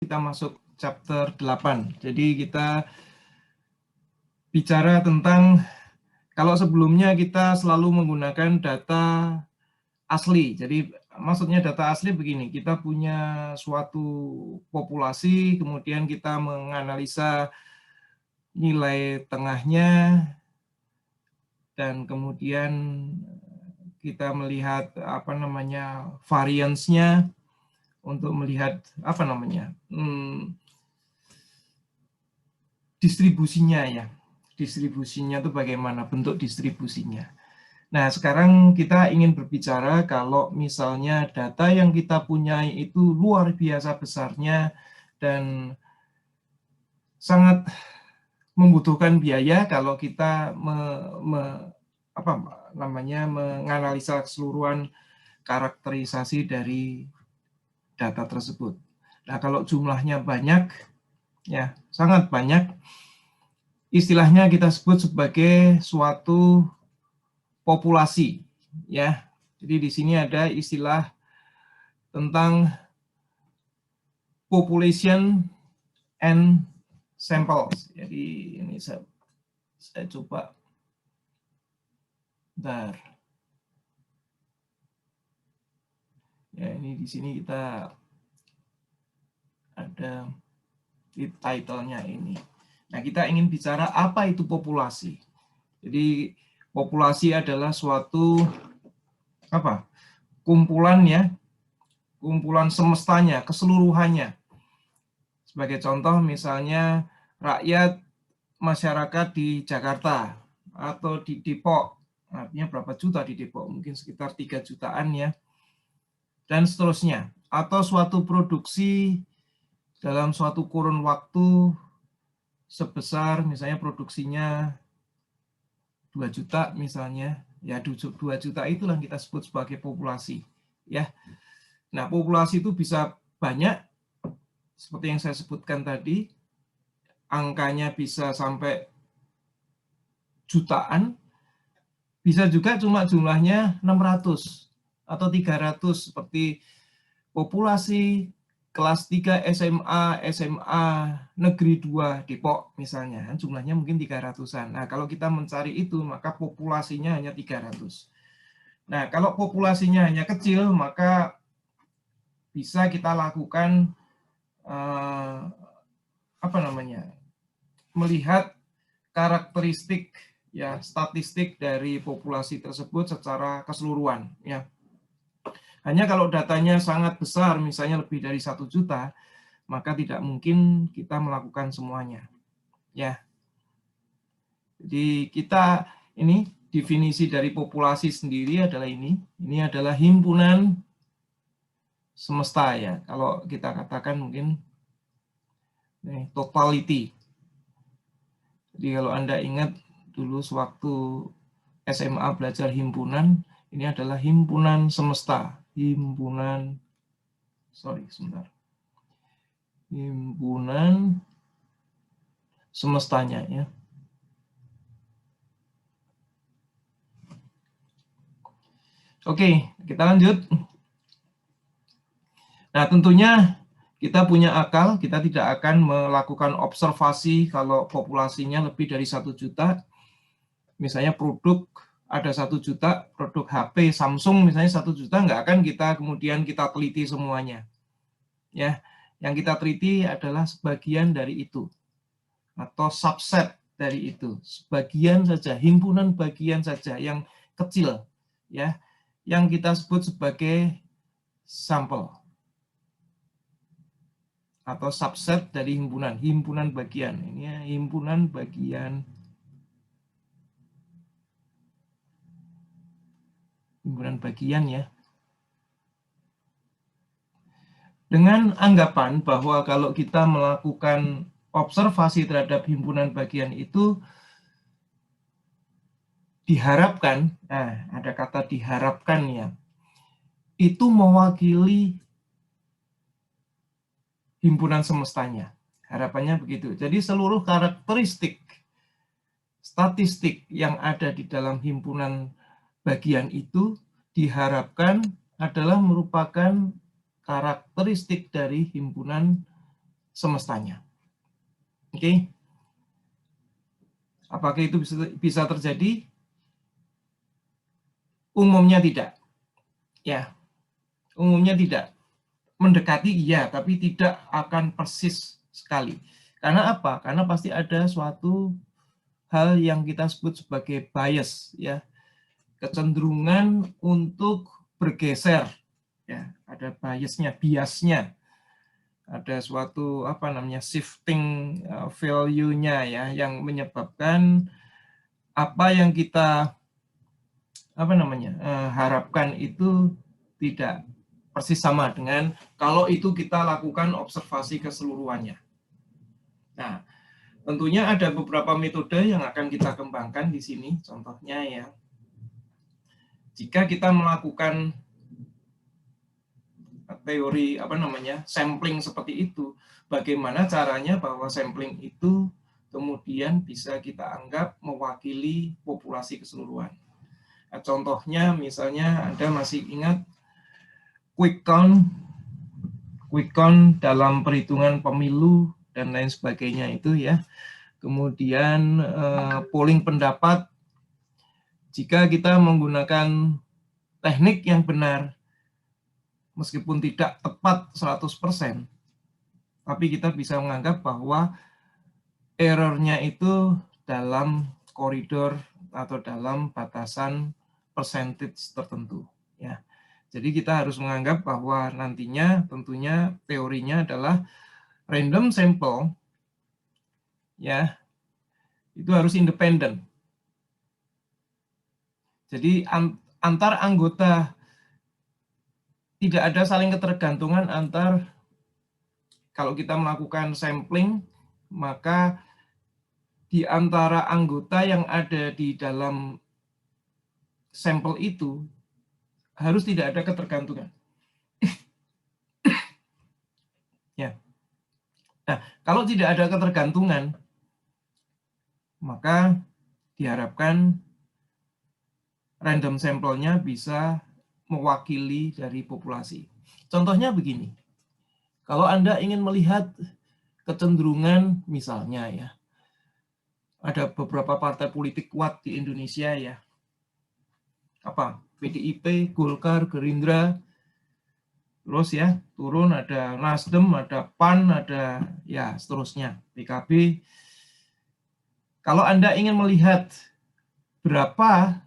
Kita masuk chapter 8. Jadi kita bicara tentang, kalau sebelumnya kita selalu menggunakan data asli. Jadi maksudnya data asli begini, kita punya suatu populasi, kemudian kita menganalisa nilai tengahnya, dan kemudian kita melihat variance-nya untuk melihat distribusinya ya. Distribusinya itu bagaimana, bentuk distribusinya. Nah, sekarang kita ingin berbicara kalau misalnya data yang kita punya itu luar biasa besarnya dan sangat membutuhkan biaya kalau kita menganalisa keseluruhan karakterisasi dari data tersebut. Nah, kalau jumlahnya banyak, ya sangat banyak, istilahnya kita sebut sebagai suatu populasi, ya. Jadi di sini ada istilah tentang population and samples. Jadi ini saya coba, bentar. Ya, ini di sini kita ada di title-nya ini. Nah, kita ingin bicara apa itu populasi. Jadi populasi adalah suatu kumpulan ya, kumpulan semestanya, keseluruhannya. Sebagai contoh misalnya rakyat masyarakat di Jakarta atau di Depok, artinya berapa juta di Depok, mungkin sekitar 3 jutaan ya, dan seterusnya. Atau suatu produksi dalam suatu kurun waktu sebesar, misalnya produksinya 2 juta misalnya, ya 2 juta itulah kita sebut sebagai populasi. Ya. Nah, populasi itu bisa banyak, seperti yang saya sebutkan tadi, angkanya bisa sampai jutaan, bisa juga cuma jumlahnya 600 atau 300, seperti populasi kelas 3 SMA Negeri 2 Depok misalnya, jumlahnya mungkin 300-an. Nah, kalau kita mencari itu, maka populasinya hanya 300. Nah, kalau populasinya hanya kecil, maka bisa kita lakukan melihat karakteristik ya, statistik dari populasi tersebut secara keseluruhan ya. Hanya kalau datanya sangat besar, misalnya lebih dari 1 juta, maka tidak mungkin kita melakukan semuanya. Ya. Jadi kita ini definisi dari populasi sendiri adalah ini. Ini adalah himpunan semesta ya. Kalau kita katakan mungkin totality. Jadi kalau Anda ingat dulu sewaktu SMA belajar himpunan, ini adalah himpunan semesta. Himpunan semestanya ya. Oke, kita lanjut. Nah, tentunya kita punya akal, kita tidak akan melakukan observasi kalau populasinya lebih dari 1 juta. Misalnya produk ada 1 juta, produk HP Samsung misalnya 1 juta, nggak akan kemudian kita teliti semuanya. Ya, yang kita teliti adalah sebagian dari itu atau subset dari itu, sebagian saja, himpunan bagian saja yang kecil ya, yang kita sebut sebagai sampel atau subset dari himpunan bagian. Ini ya, himpunan bagian. Himpunan bagian ya. Dengan anggapan bahwa kalau kita melakukan observasi terhadap himpunan bagian itu diharapkan, ada kata diharapkan ya, itu mewakili himpunan semestanya. Harapannya begitu. Jadi seluruh karakteristik statistik yang ada di dalam himpunan bagian itu diharapkan adalah merupakan karakteristik dari himpunan semestanya. Oke. Apakah itu bisa terjadi? Umumnya tidak. Ya, umumnya tidak. Mendekati iya, tapi tidak akan persis sekali. Karena apa? Karena pasti ada suatu hal yang kita sebut sebagai bias, ya, kecenderungan untuk bergeser, ya, ada biasnya, ada suatu apa namanya shifting value-nya, ya, yang menyebabkan apa yang kita apa namanya harapkan itu tidak persis sama dengan kalau itu kita lakukan observasi keseluruhannya. Nah, tentunya ada beberapa metode yang akan kita kembangkan di sini. Contohnya ya, jika kita melakukan teori apa namanya sampling seperti itu, bagaimana caranya bahwa sampling itu kemudian bisa kita anggap mewakili populasi keseluruhan. Nah, contohnya misalnya Anda masih ingat quick count dalam perhitungan pemilu dan lain sebagainya itu ya. Kemudian polling pendapat, jika kita menggunakan teknik yang benar, meskipun tidak tepat 100%, tapi kita bisa menganggap bahwa errornya itu dalam koridor atau dalam batasan percentage tertentu. Ya. Jadi kita harus menganggap bahwa nantinya tentunya teorinya adalah random sample, ya, itu harus independen. Jadi antar anggota tidak ada saling ketergantungan antar, kalau kita melakukan sampling, maka di antara anggota yang ada di dalam sampel itu harus tidak ada ketergantungan. Ya. Nah, kalau tidak ada ketergantungan, maka diharapkan random sampelnya bisa mewakili dari populasi. Contohnya begini, kalau Anda ingin melihat kecenderungan misalnya ya, ada beberapa partai politik kuat di Indonesia ya, apa PDIP, Golkar, Gerindra, terus ya turun ada Nasdem, ada PAN, ada ya seterusnya PKB. Kalau Anda ingin melihat berapa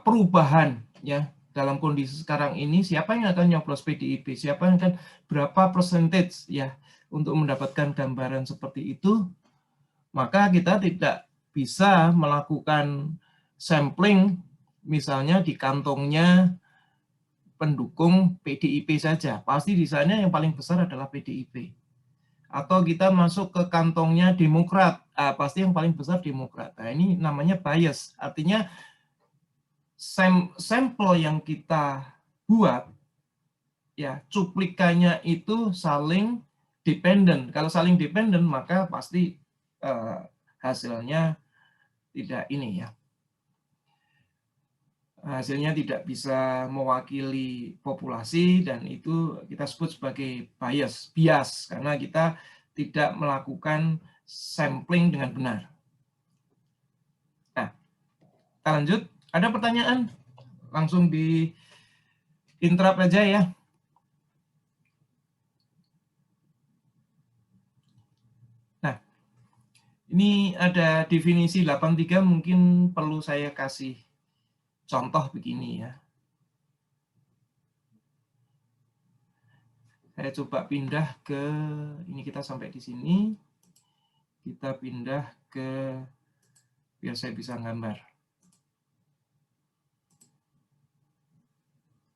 perubahan ya dalam kondisi sekarang ini, siapa yang akan nyoblos PDIP, siapa yang akan berapa percentage ya untuk mendapatkan gambaran seperti itu, maka kita tidak bisa melakukan sampling misalnya di kantongnya pendukung PDIP saja. Pasti di sana yang paling besar adalah PDIP. Atau kita masuk ke kantongnya Demokrat, pasti yang paling besar Demokrat. Nah, ini namanya bias. Artinya sampel yang kita buat, ya cuplikannya itu saling dependen. Kalau saling dependen, maka pasti hasilnya tidak ini ya. Hasilnya tidak bisa mewakili populasi dan itu kita sebut sebagai bias karena kita tidak melakukan sampling dengan benar. Nah, kita lanjut. Ada pertanyaan? Langsung di interrupt aja ya. Nah, ini ada definisi 83, mungkin perlu saya kasih contoh begini ya. Saya coba pindah ke, ini kita sampai di sini. Kita pindah ke, biar saya bisa gambar.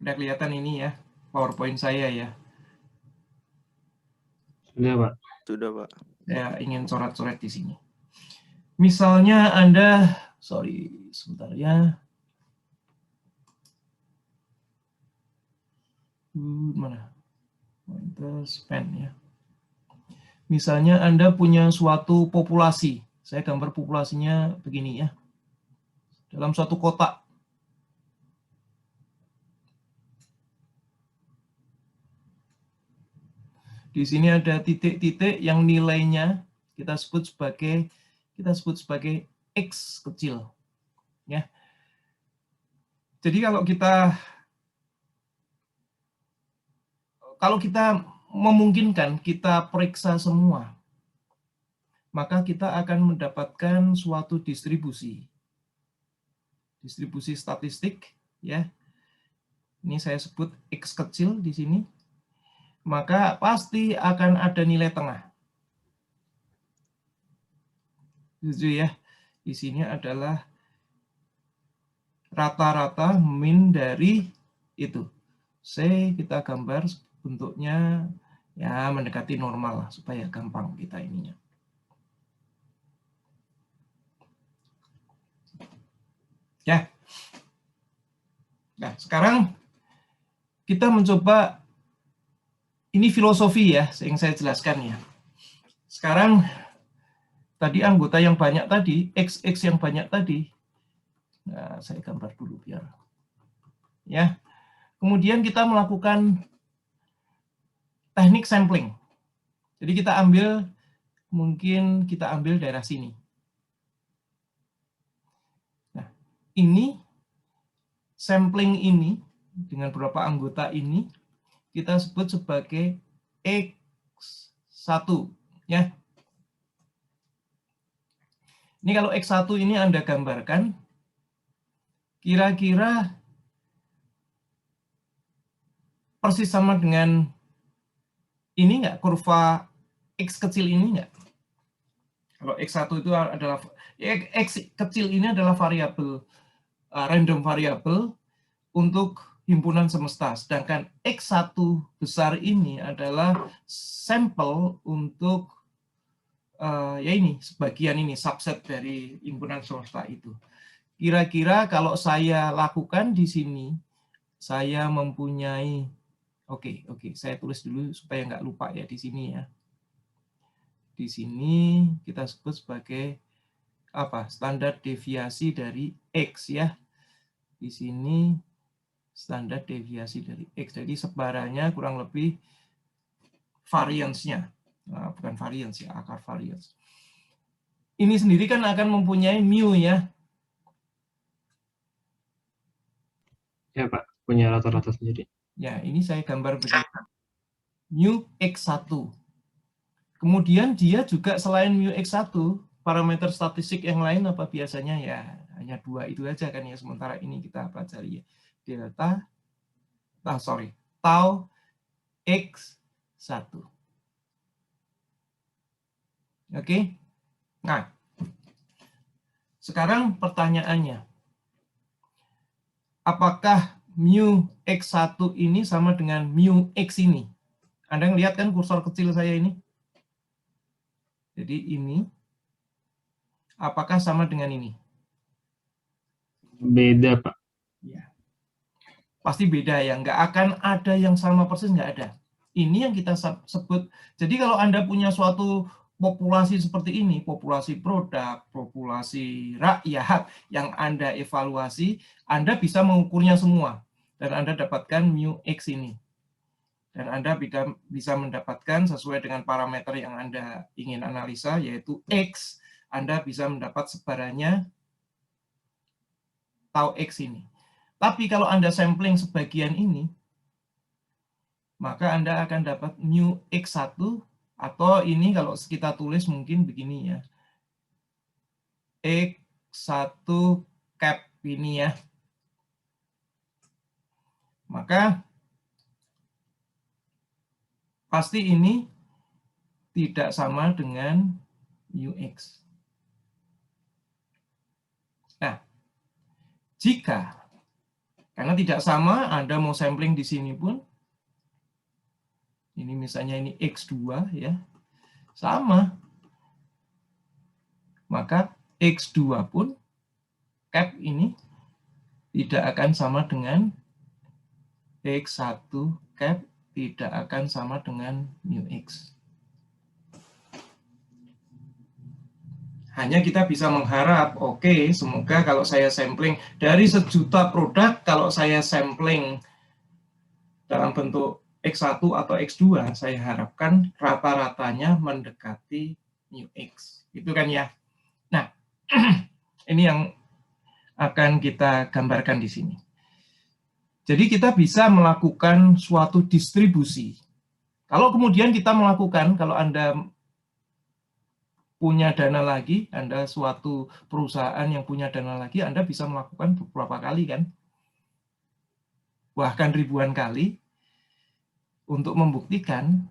Udah kelihatan ini ya, PowerPoint saya ya. Sudah, Pak. Sudah, Pak. Saya ingin coret-coret di sini. Misalnya Anda, sebentar ya. Mana? Pointer span ya. Misalnya Anda punya suatu populasi. Saya gambar populasinya begini ya. Dalam suatu kota. Di sini ada titik-titik yang nilainya kita sebut sebagai X kecil. Ya. Jadi kalau kita memungkinkan kita periksa semua, maka kita akan mendapatkan suatu distribusi statistik, ya. Ini saya sebut X kecil di sini. Maka pasti akan ada nilai tengah. Setuju ya? Di sini adalah rata-rata min dari itu. C kita gambar bentuknya ya mendekati normal lah, supaya gampang kita ininya. Ya. Nah, sekarang kita mencoba, ini filosofi ya, yang saya jelaskan ya. Sekarang tadi anggota yang banyak tadi, XX yang banyak tadi. Nah, saya gambar dulu biar. Ya. Kemudian kita melakukan teknik sampling. Jadi kita ambil, mungkin kita ambil daerah sini. Nah, ini sampling ini dengan beberapa anggota ini kita sebut sebagai X1 ya. Ini kalau X1 ini Anda gambarkan, kira-kira persis sama dengan ini nggak, kurva X kecil ini nggak? Kalau X1 itu adalah, X kecil ini adalah variabel, random variabel untuk himpunan semesta, sedangkan X1 besar ini adalah sampel untuk ya ini, sebagian ini, subset dari himpunan semesta itu. Kira-kira kalau saya lakukan di sini, saya mempunyai, oke, saya tulis dulu supaya nggak lupa ya di sini ya. Di sini kita sebut sebagai apa? Standar deviasi dari X ya. Di sini standar deviasi dari X. Jadi sebarannya kurang lebih variance-nya. Nah, bukan variance ya, akar variance. Ini sendiri kan akan mempunyai mu ya. Ya Pak, punya rata-rata sendiri. Ya, ini saya gambar begini. Mu X1. Kemudian dia juga selain mu X1, parameter statistik yang lain apa biasanya ya hanya 2 itu aja kan ya. Sementara ini kita pelajari ya. Delta, tau X1. Oke. Nah, sekarang pertanyaannya, apakah mu X1 ini sama dengan mu X ini? Anda ngelihat kan kursor kecil saya ini? Jadi ini, apakah sama dengan ini? Beda Pak. Ya. Pasti beda ya, nggak akan ada yang sama persis, nggak ada. Ini yang kita sebut, jadi kalau Anda punya suatu populasi seperti ini, populasi produk, populasi rakyat yang Anda evaluasi, Anda bisa mengukurnya semua. Dan Anda dapatkan mu X ini. Dan Anda bisa mendapatkan sesuai dengan parameter yang Anda ingin analisa, yaitu X, Anda bisa mendapat sebarannya tau X ini. Tapi kalau Anda sampling sebagian ini, maka Anda akan dapat mu X1, atau ini kalau kita tulis mungkin begini ya, X1 cap ini ya. Maka pasti ini tidak sama dengan mu X. Nah, jika karena tidak sama, Anda mau sampling di sini pun, ini misalnya ini X2 ya, sama. Maka X2 pun cap ini tidak akan sama dengan X1 cap, tidak akan sama dengan mu X. Hanya kita bisa mengharap, oke, semoga kalau saya sampling dari 1.000.000 produk, kalau saya sampling dalam bentuk X1 atau X2, saya harapkan rata-ratanya mendekati mu X. Itu kan ya. Nah, ini yang akan kita gambarkan di sini. Jadi kita bisa melakukan suatu distribusi. Kalau kemudian kita melakukan, kalau Anda punya dana lagi, Anda suatu perusahaan yang punya dana lagi, Anda bisa melakukan beberapa kali kan, bahkan ribuan kali, untuk membuktikan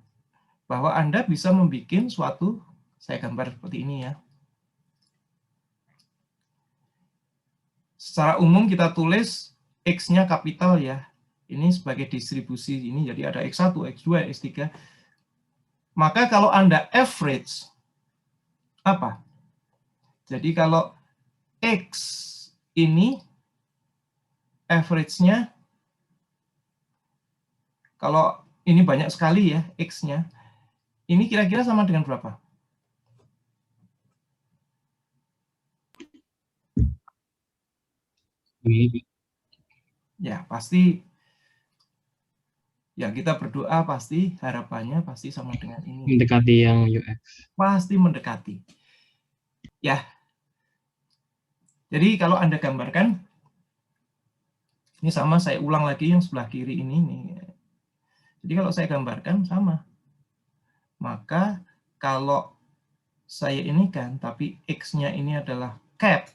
bahwa Anda bisa membuat suatu, saya gambar seperti ini ya. Secara umum kita tulis X-nya kapital ya, ini sebagai distribusi ini, jadi ada X1, X2, X3. Maka kalau Anda average, apa? Jadi kalau X ini average-nya, kalau ini banyak sekali ya X-nya, ini kira-kira sama dengan berapa? Ya, pasti, ya kita berdoa pasti harapannya pasti sama dengan ini. Mendekati yang UX. Pasti mendekati. Ya, jadi kalau Anda gambarkan, ini sama, saya ulang lagi yang sebelah kiri ini. Jadi kalau saya gambarkan sama. Maka kalau saya ini kan, tapi X-nya ini adalah cap,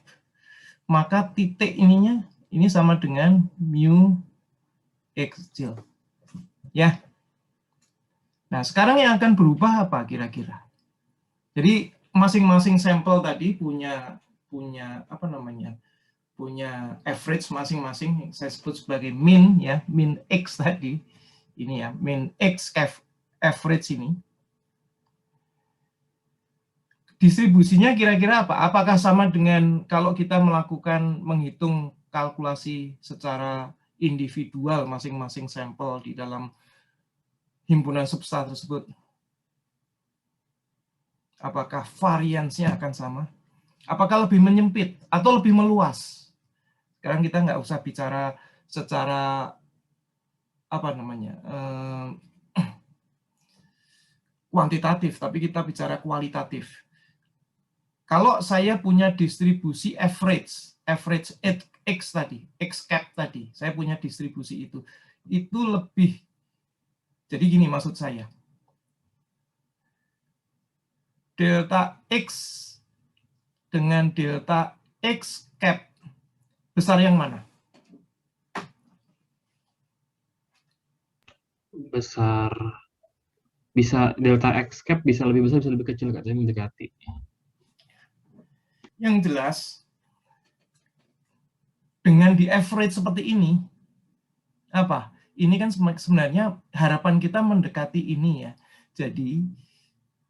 maka titik ininya ini sama dengan mu X kecil. Ya. Nah, sekarang yang akan berubah apa kira-kira? Jadi masing-masing sampel tadi punya apa namanya? Punya average masing-masing, saya sebut sebagai min ya, min X tadi. Ini ya, min X average ini. Distribusinya kira-kira apa? Apakah sama dengan kalau kita melakukan menghitung kalkulasi secara individual masing-masing sampel di dalam himpunan substra tersebut? Apakah variansnya akan sama? Apakah lebih menyempit atau lebih meluas? Sekarang kita nggak usah bicara secara apa namanya kuantitatif, tapi kita bicara kualitatif. Kalau saya punya distribusi average X tadi, X cap tadi, saya punya distribusi itu lebih. Jadi gini maksud saya, delta X dengan delta X cap besar yang mana? Besar, bisa delta X cap bisa lebih besar, bisa lebih kecil, katanya mendekati. Yang jelas, dengan di average seperti ini, apa? Ini kan sebenarnya harapan kita mendekati ini ya. Jadi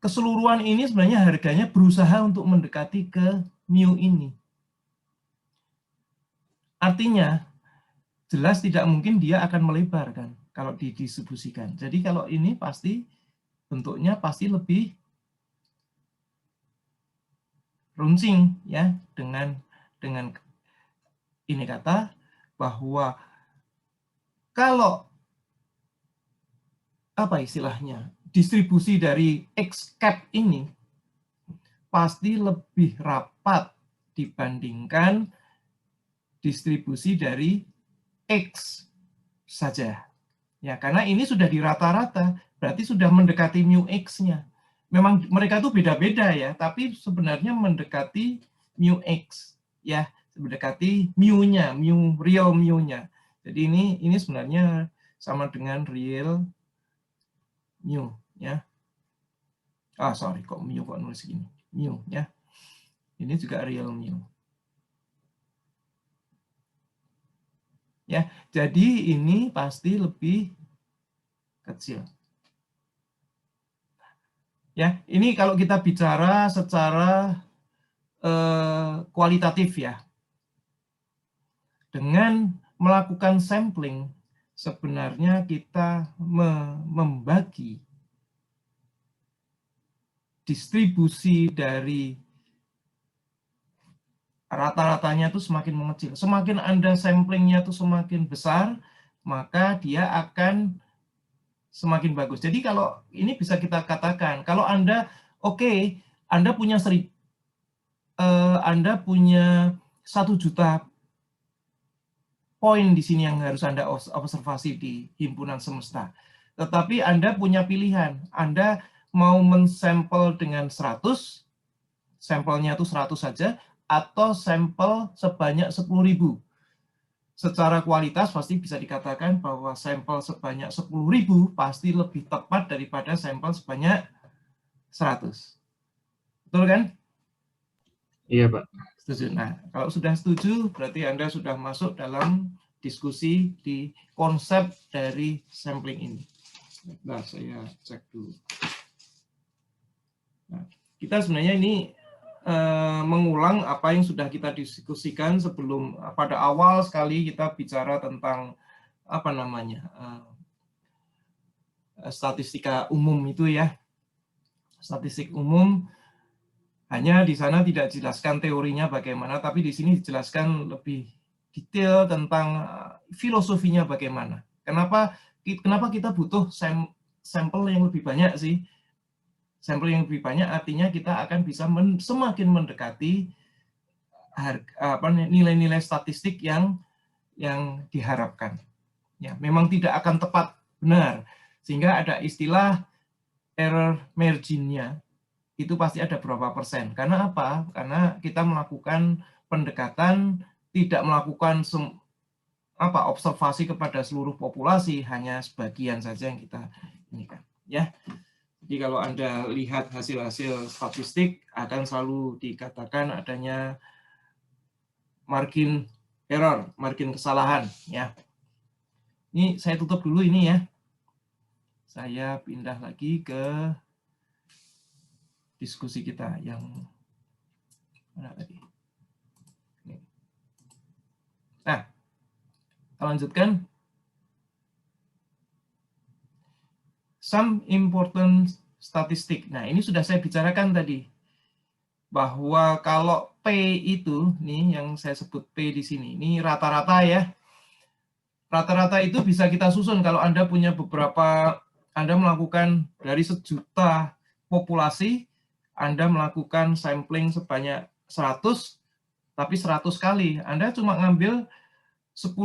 keseluruhan ini sebenarnya harganya berusaha untuk mendekati ke mu ini. Artinya jelas tidak mungkin dia akan melebar kan kalau didistribusikan. Jadi kalau ini pasti bentuknya pasti lebih runcing ya, dengan ini kata bahwa kalau apa istilahnya, distribusi dari X cap ini pasti lebih rapat dibandingkan distribusi dari X saja. Ya, karena ini sudah di rata-rata, berarti sudah mendekati mu X-nya. Memang mereka tuh beda-beda ya, tapi sebenarnya mendekati mu X ya, mendekati mu-nya, real mu-nya. Jadi ini sebenarnya sama dengan real mu ya. Sorry, kok mu kok nulis gini. Mu ya. Ini juga real mu. Ya, jadi ini pasti lebih kecil. Ya, ini kalau kita bicara secara kualitatif ya. Dengan melakukan sampling, sebenarnya kita membagi distribusi dari rata-ratanya itu semakin mengecil. Semakin Anda samplingnya itu semakin besar, maka dia akan semakin bagus. Jadi kalau ini bisa kita katakan, kalau Anda Anda punya Anda punya 1 juta poin di sini yang harus Anda observasi di himpunan semesta. Tetapi Anda punya pilihan. Anda mau mensampel dengan 100, sampelnya itu 100 saja, atau sampel sebanyak 10.000. Secara kualitas pasti bisa dikatakan bahwa sampel sebanyak 10.000 pasti lebih tepat daripada sampel sebanyak 100. Betul kan? Iya, Pak. Setuju. Nah, kalau sudah setuju, berarti Anda sudah masuk dalam diskusi di konsep dari sampling ini. Nah, saya cek dulu. Nah, kita sebenarnya ini mengulang apa yang sudah kita diskusikan sebelum, pada awal sekali kita bicara tentang apa namanya statistika umum itu ya. Statistik umum hanya di sana tidak dijelaskan teorinya bagaimana, tapi di sini dijelaskan lebih detail tentang filosofinya bagaimana. Kenapa kita butuh sampel yang lebih banyak sih? Sampel yang lebih banyak artinya kita akan bisa semakin mendekati nilai-nilai statistik yang diharapkan. Ya, memang tidak akan tepat benar, sehingga ada istilah error margin-nya. Itu pasti ada berapa persen. Karena apa? Karena kita melakukan pendekatan, tidak melakukan observasi kepada seluruh populasi, hanya sebagian saja yang kita ini kan. Ya. Jadi kalau Anda lihat hasil-hasil statistik, akan selalu dikatakan adanya margin error, margin kesalahan. Ya. Ini saya tutup dulu ini ya. Saya pindah lagi ke diskusi kita yang mana tadi. Nah, kita lanjutkan. Some important statistik. Nah, ini sudah saya bicarakan tadi. Bahwa kalau P itu, nih yang saya sebut P di sini, ini rata-rata ya. Rata-rata itu bisa kita susun kalau Anda punya Anda melakukan dari 1 juta populasi, Anda melakukan sampling sebanyak 100, tapi 100 kali. Anda cuma ngambil 10.000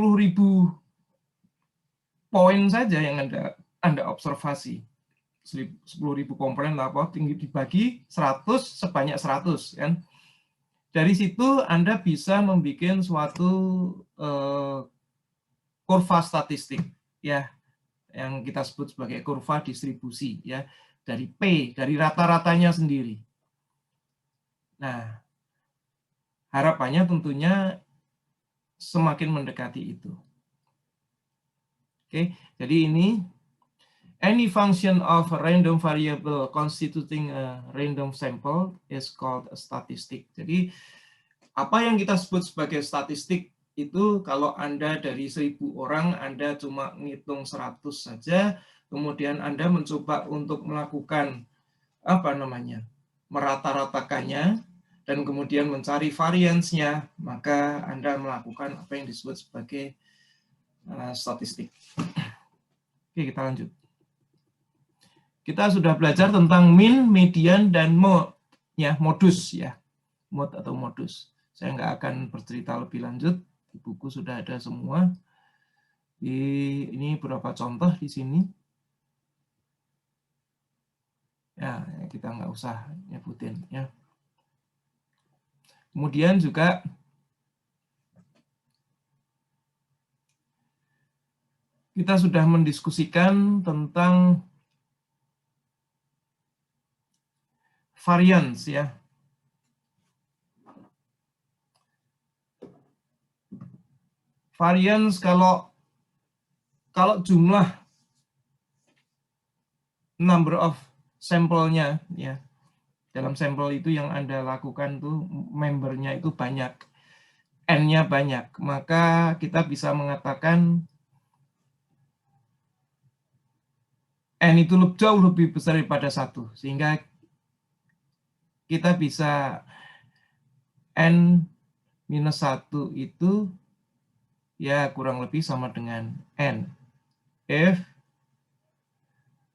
poin saja yang Anda observasi. 10.000 komponen tinggi dibagi 100 sebanyak 100 kan. Dari situ Anda bisa membuat suatu kurva statistik ya, yang kita sebut sebagai kurva distribusi ya, dari P, dari rata-ratanya sendiri. Nah, harapannya tentunya semakin mendekati itu. Oke, jadi ini any function of a random variable constituting a random sample is called a statistic. Jadi apa yang kita sebut sebagai statistik itu kalau Anda dari 1.000 orang Anda cuma ngitung 100 saja, kemudian Anda mencoba untuk melakukan merata-ratakannya dan kemudian mencari variansnya, maka Anda melakukan apa yang disebut sebagai statistik. Oke, kita lanjut. Kita sudah belajar tentang min, median, dan modus ya, mode atau modus. Saya nggak akan bercerita lebih lanjut, di buku sudah ada semua. Ini beberapa contoh di sini. Ya, kita nggak usah nyebutin ya. Kemudian juga kita sudah mendiskusikan tentang variance ya. Variance kalau jumlah number of sampelnya ya. Dalam sampel itu yang Anda lakukan tuh membernya itu banyak. N-nya banyak, maka kita bisa mengatakan N itu jauh lebih besar daripada 1, sehingga kita bisa N minus 1 itu ya kurang lebih sama dengan N. If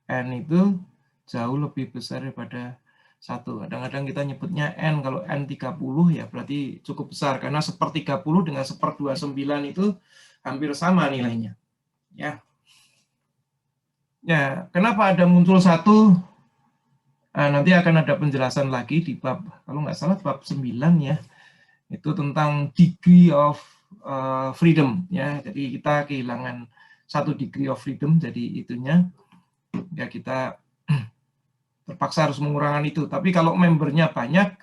N itu jauh lebih besar daripada 1. Kadang-kadang kita nyebutnya N, kalau N 30 ya berarti cukup besar, karena 1/30 dengan 1/29 itu hampir sama nilainya. Ya, kenapa ada muncul 1? Nanti akan ada penjelasan lagi di bab, kalau nggak salah bab 9 ya, itu tentang degree of freedom ya. Jadi kita kehilangan 1 degree of freedom, jadi itunya ya kita terpaksa harus mengurangi itu. Tapi kalau membernya banyak,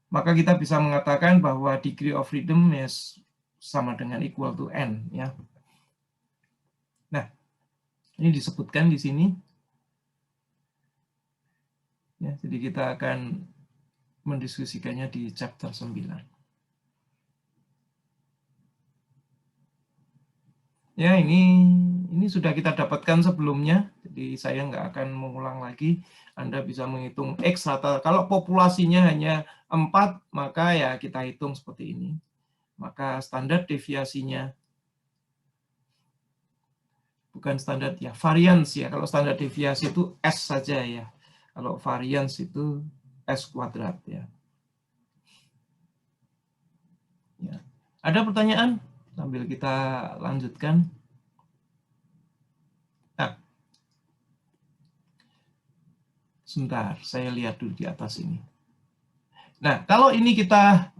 maka kita bisa mengatakan bahwa degree of freedom is sama dengan equal to N ya. Nah, ini disebutkan di sini. Ya, jadi kita akan mendiskusikannya di chapter 9. Ya, ini sudah kita dapatkan sebelumnya, jadi saya nggak akan mengulang lagi. Anda bisa menghitung X rata. Kalau populasinya hanya 4, maka ya kita hitung seperti ini. Maka standar deviasinya, bukan standar ya, variance ya. Kalau standar deviasi itu S saja ya. Kalau variance itu S kuadrat ya. Ya. Ada pertanyaan? Sambil kita lanjutkan. Nah, sebentar, saya lihat dulu di atas ini. Nah, kalau ini kita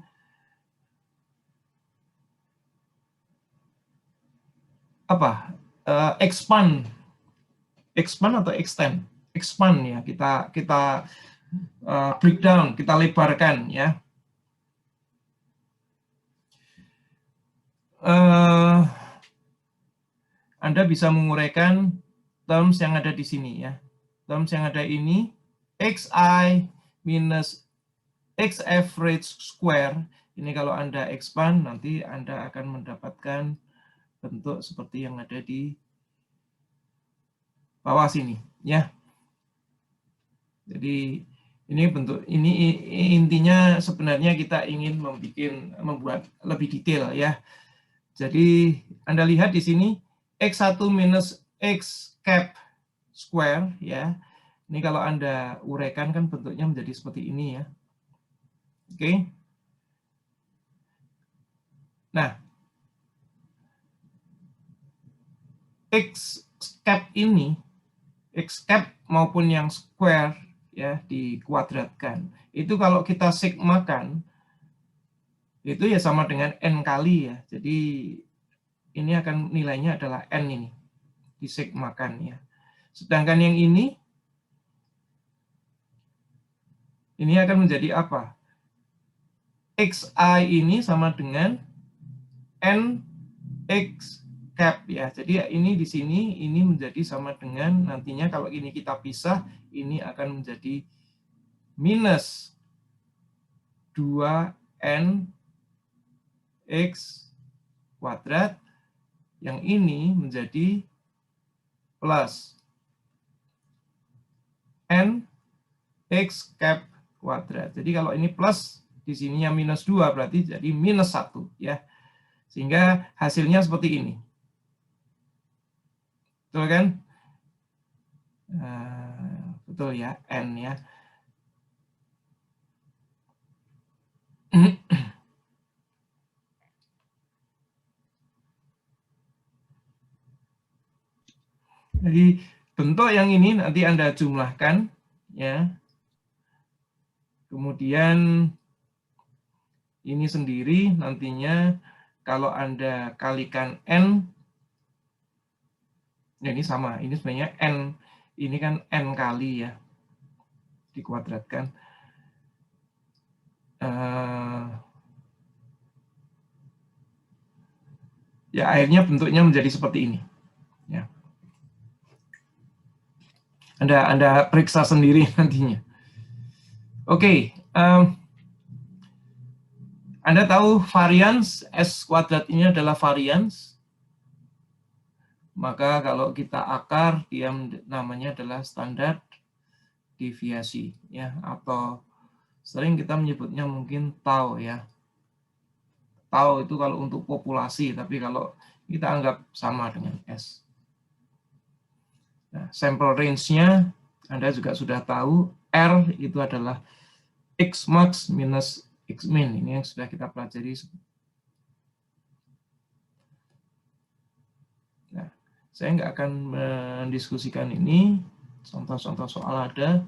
expand atau expand ya, kita breakdown, kita lebarkan ya. Anda bisa menguraikan terms yang ada di sini ya. Terms yang ada ini xi minus x average square. Ini kalau Anda expand, nanti Anda akan mendapatkan bentuk seperti yang ada di bawah sini ya. Jadi ini bentuk, ini intinya sebenarnya kita ingin membuat lebih detail ya. Jadi Anda lihat di sini x1 minus x cap square ya. Ini kalau Anda uraikan kan bentuknya menjadi seperti ini ya. Oke. Nah, x cap ini, x cap maupun yang square ya dikuadratkan. Itu kalau kita sigmakan itu ya sama dengan n kali ya. Jadi ini akan nilainya adalah n ini disigmakan ya. Sedangkan yang ini akan menjadi apa? XI ini sama dengan n x cap ya. Jadi ini di sini ini menjadi sama dengan, nantinya kalau ini kita pisah, ini akan menjadi minus 2n x kuadrat, yang ini menjadi plus n x cap kuadrat. Jadi kalau ini plus, di sininya minus 2, berarti jadi minus 1 ya. Sehingga hasilnya seperti ini. Betul kan? Betul ya, n ya. Jadi bentuk yang ini nanti Anda jumlahkan ya. Kemudian ini sendiri nantinya kalau Anda kalikan n, ya ini sama, ini sebenarnya n, ini kan n kali ya, dikuadratkan. Ya akhirnya bentuknya menjadi seperti ini. Ya. Anda periksa sendiri nantinya. Oke, Anda tahu variance, S kuadrat ini adalah variance. Maka kalau kita akar, dia namanya adalah standar deviasi ya, atau sering kita menyebutnya mungkin tau ya. Tau itu kalau untuk populasi, tapi kalau kita anggap sama dengan S. Nah, sampel range-nya Anda juga sudah tahu, R itu adalah X max minus X min. Ini yang sudah kita pelajari. Nah, saya nggak akan mendiskusikan ini, contoh-contoh soal ada.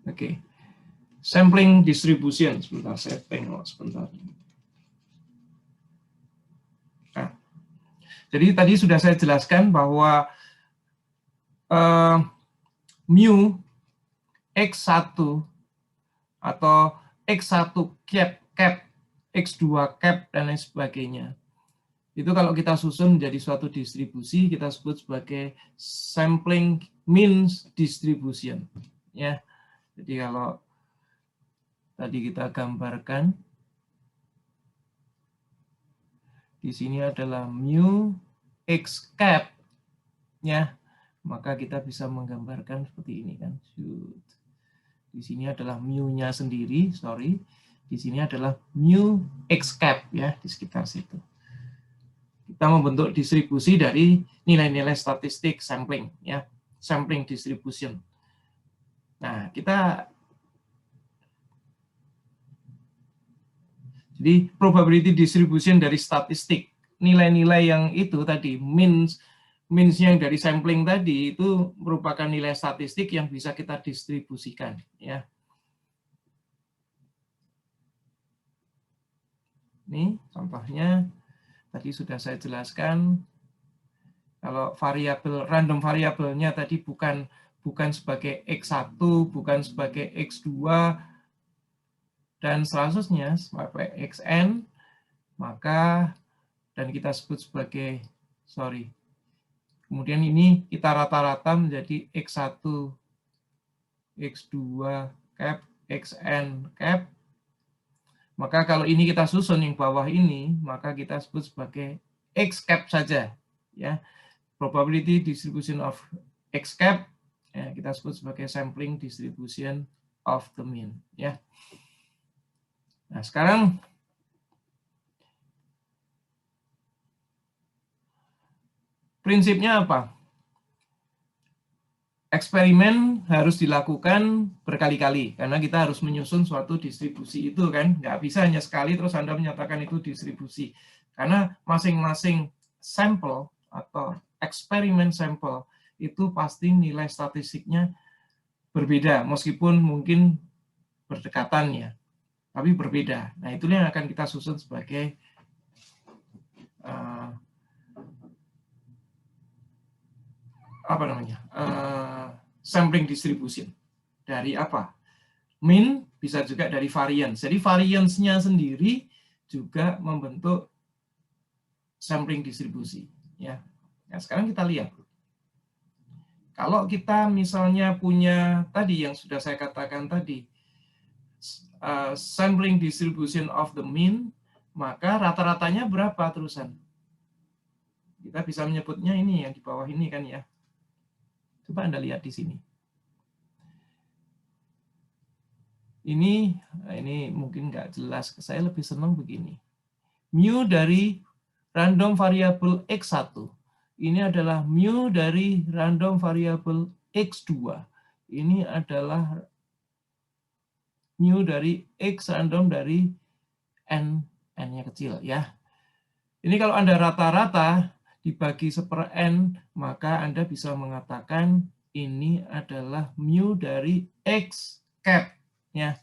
Oke, sampling distribution. Sebentar, saya tengok sebentar. Nah, jadi tadi sudah saya jelaskan bahwa mu X1 atau X1 cap, X2 cap, dan lain sebagainya. Itu kalau kita susun menjadi suatu distribusi, kita sebut sebagai sampling mean distribution. Ya, jadi kalau tadi kita gambarkan, di sini adalah mu X cap, ya, maka kita bisa menggambarkan seperti ini kan. Di sini adalah mu-nya sendiri, di sini adalah mu X cap, ya, di sekitar situ. Kita membentuk distribusi dari nilai-nilai statistik sampling, ya, sampling distribution. Nah, jadi probability distribution dari statistik, nilai-nilai yang itu tadi, means-nya yang dari sampling tadi itu merupakan nilai statistik yang bisa kita distribusikan, ya. Ini contohnya tadi sudah saya jelaskan. Kalau variabel random variabelnya tadi bukan sebagai X1, bukan sebagai X2 dan selanjutnya sebagai Xn, maka dan kita sebut sebagai kemudian ini kita rata-rata menjadi X1, X2 cap, Xn cap. Maka kalau ini kita susun yang bawah ini, maka kita sebut sebagai X cap saja, ya. Probability distribution of X cap, ya, kita sebut sebagai sampling distribution of the mean, ya. Nah, sekarang prinsipnya apa? Eksperimen harus dilakukan berkali-kali karena kita harus menyusun suatu distribusi itu kan, nggak bisa hanya sekali terus Anda menyatakan itu distribusi, karena masing-masing sampel atau eksperimen sampel itu pasti nilai statistiknya berbeda, meskipun mungkin berdekatan, ya, tapi berbeda. Nah, itulah yang akan kita susun sebagai sampling distribution. Dari apa? Mean, bisa juga dari variance. Jadi variance-nya sendiri juga membentuk sampling distribusi, ya. Nah, sekarang kita lihat. Kalau kita misalnya punya tadi yang sudah saya katakan tadi, sampling distribution of the mean, maka rata-ratanya berapa terusan? Kita bisa menyebutnya ini yang di bawah ini kan, ya. Coba Anda lihat di sini. Ini mungkin nggak jelas. Saya lebih senang begini. Mu dari random variabel X1. Ini adalah mu dari random variabel X2. Ini adalah mu dari X random dari N-nya kecil, ya. Ini kalau Anda rata-rata dibagi 1/n, maka Anda bisa mengatakan ini adalah mu dari X cap, ya.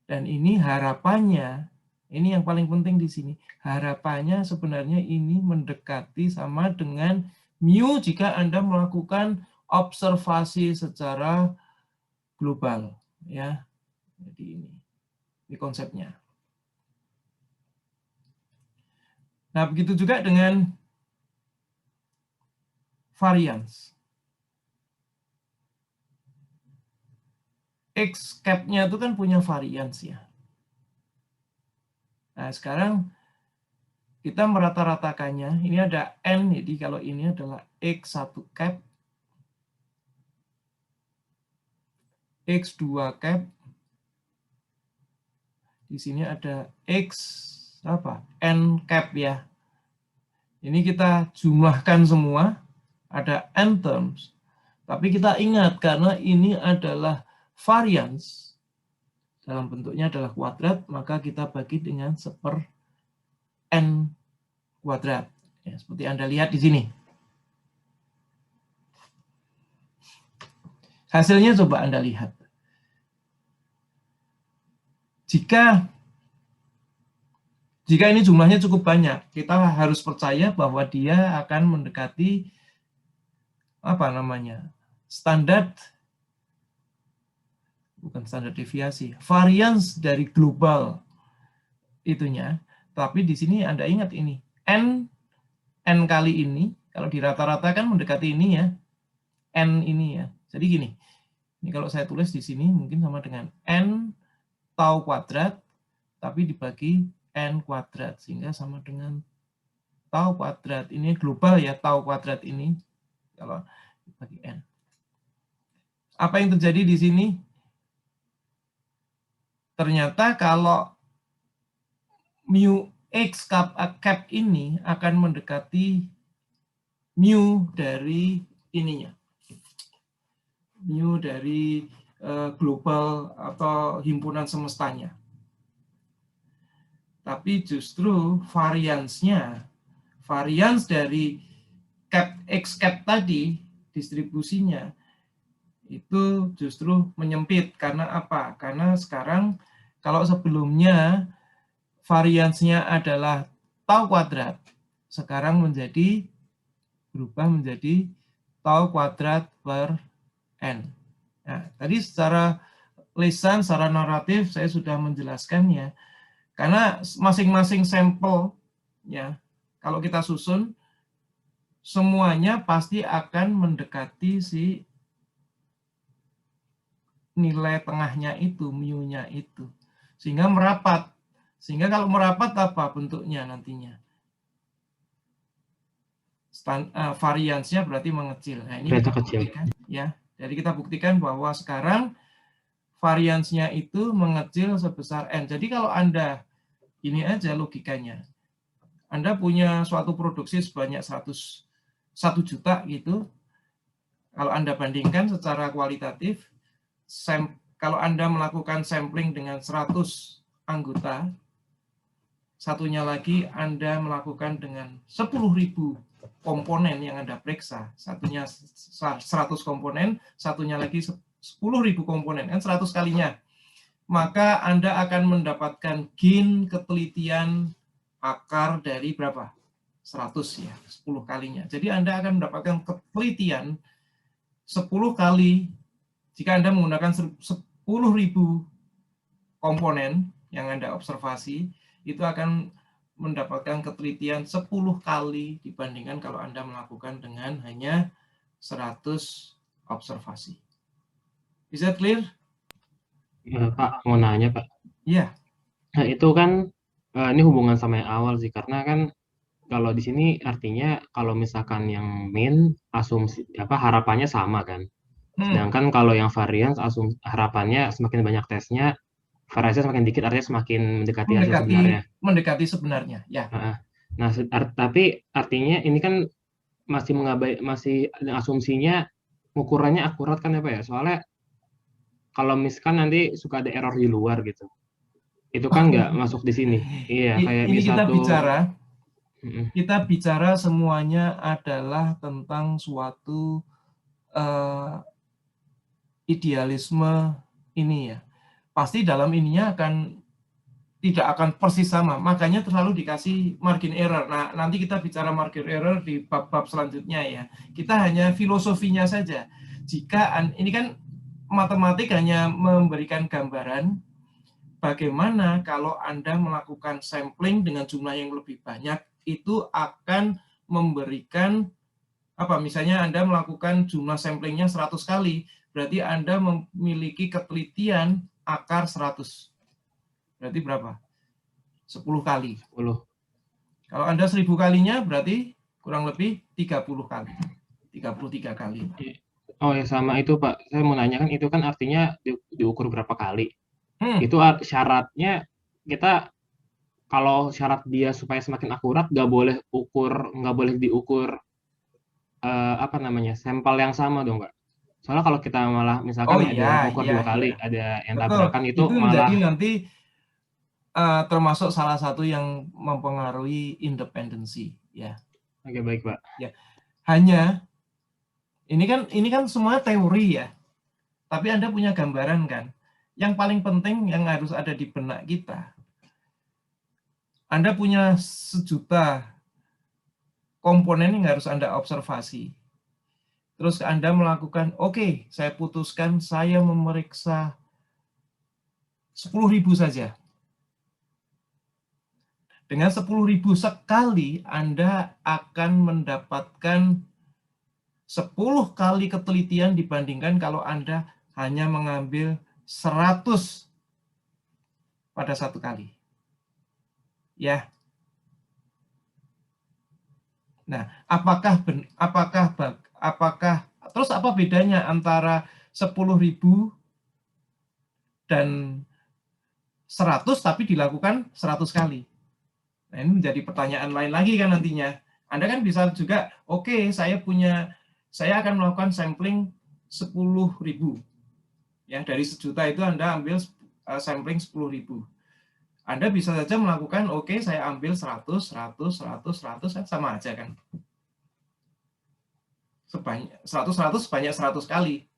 Dan ini harapannya, ini yang paling penting di sini, harapannya sebenarnya ini mendekati sama dengan mu jika Anda melakukan observasi secara global, ya. Jadi ini konsepnya. Nah, begitu juga dengan variance. X cap-nya itu kan punya variance, ya. Nah, sekarang kita merata-ratakannya. Ini ada N, jadi kalau ini adalah X1 cap, X2 cap, di sini ada X apa? N cap ya. Ini kita jumlahkan semua, ada n terms. Tapi kita ingat karena ini adalah variance, dalam bentuknya adalah kuadrat, maka kita bagi dengan 1/n kuadrat. Ya, seperti Anda lihat di sini. Hasilnya coba Anda lihat. Jika ini jumlahnya cukup banyak, kita harus percaya bahwa dia akan mendekati apa namanya? Bukan standar deviasi, variance dari global itunya. Tapi di sini Anda ingat ini, n kali ini, kalau di rata-rata kan mendekati ini ya, n ini ya. Jadi gini, ini kalau saya tulis di sini mungkin sama dengan n tau kuadrat, tapi dibagi n kuadrat, sehingga sama dengan tau kuadrat. Ini global ya, tau kuadrat ini, kalau dibagi n. Apa yang terjadi di sini? Ternyata kalau mu x cap ini akan mendekati mu dari ininya, mu dari global atau himpunan semestanya. Tapi justru variance dari x cap tadi, distribusinya, itu justru menyempit. Karena apa? Karena sekarang kalau sebelumnya variance-nya adalah tau kuadrat, sekarang berubah menjadi tau kuadrat per n. Nah, tadi secara lisan, secara naratif saya sudah menjelaskannya. Karena masing-masing sampel ya, kalau kita susun semuanya pasti akan mendekati si nilai tengahnya itu, mu-nya itu. Sehingga merapat. Sehingga kalau merapat apa bentuknya nantinya? Variansnya berarti mengecil. Nah, ini kita buktikan ya. Jadi kita buktikan bahwa sekarang variansnya itu mengecil sebesar n. Jadi kalau Anda, ini aja logikanya. Anda punya suatu produksi sebanyak 1 juta gitu. Kalau Anda bandingkan secara kualitatif, kalau Anda melakukan sampling dengan 100 anggota, satunya lagi Anda melakukan dengan 10.000 komponen yang Anda periksa. Satunya 100 komponen, satunya lagi 10.000 komponen, kan 100 kalinya. Maka Anda akan mendapatkan gain ketelitian akar dari berapa? 100 ya, 10 kalinya. Jadi Anda akan mendapatkan ketelitian 10 kali jika Anda menggunakan 10.000 komponen yang Anda observasi, itu akan mendapatkan ketelitian 10 kali dibandingkan kalau Anda melakukan dengan hanya 100 observasi. Is that clear? Pak, mau nanya Pak. Iya. Nah, itu kan ini hubungan sama yang awal sih, karena kan kalau di sini artinya kalau misalkan yang min asumsi harapannya sama kan. Sedangkan kalau yang variance harapannya semakin banyak tesnya, variasinya semakin dikit, artinya semakin mendekati hasil sebenarnya. Mendekati sebenarnya, ya. Nah, tapi artinya ini kan masih asumsinya ukurannya akurat kan ya Pak ya? Soalnya kalau misalkan nanti suka ada error di luar gitu, itu kan nggak masuk di sini. Iya, kayak ini kita satu. bicara semuanya adalah tentang suatu idealisme ini ya. Pasti dalam ininya tidak akan persis sama. Makanya terlalu dikasih margin error. Nah, nanti kita bicara margin error di bab-bab selanjutnya ya. Kita hanya filosofinya saja. Jika ini kan matematik hanya memberikan gambaran bagaimana kalau Anda melakukan sampling dengan jumlah yang lebih banyak, itu akan memberikan misalnya Anda melakukan jumlah samplingnya 100 kali, berarti Anda memiliki ketelitian akar 100. Berarti berapa? 10 kali. 10. Kalau Anda 1000 kalinya berarti kurang lebih 30 kali. 33 kali. Oh ya, sama itu Pak. Saya mau nanyakan, itu kan artinya diukur berapa kali? Itu syaratnya kita kalau syarat dia supaya semakin akurat, nggak boleh diukur apa namanya, sampel yang sama dong, Kak. Soalnya kalau kita malah Oh misalkan ada iya, yang ukur iya, 2 kali, iya. ada yang Betul. tabrakan itu Itu menjadi malah nanti termasuk salah satu yang mempengaruhi independensi, ya. oke baik, Pak. Ya. Hanya ini kan semua teori ya. Tapi Anda punya gambaran kan? Yang paling penting yang harus ada di benak kita. Anda punya 1.000.000 komponen yang harus Anda observasi. Terus Anda melakukan, oke, saya putuskan saya memeriksa 10.000 saja. Dengan 10.000 sekali, Anda akan mendapatkan 10 kali ketelitian dibandingkan kalau Anda hanya mengambil 100 pada satu kali. Ya. Nah, apakah terus apa bedanya antara 10.000 dan 100 tapi dilakukan 100 kali? Nah, ini menjadi pertanyaan lain lagi kan nantinya. Anda kan bisa juga, oke, saya akan melakukan sampling 10.000. Ya, dari 1.000.000 itu Anda ambil sampling 10.000. Anda bisa saja melakukan, oke, saya ambil 100, 100, 100, 100, kan sama aja kan. Sebanyak 100 sebanyak 100 kali.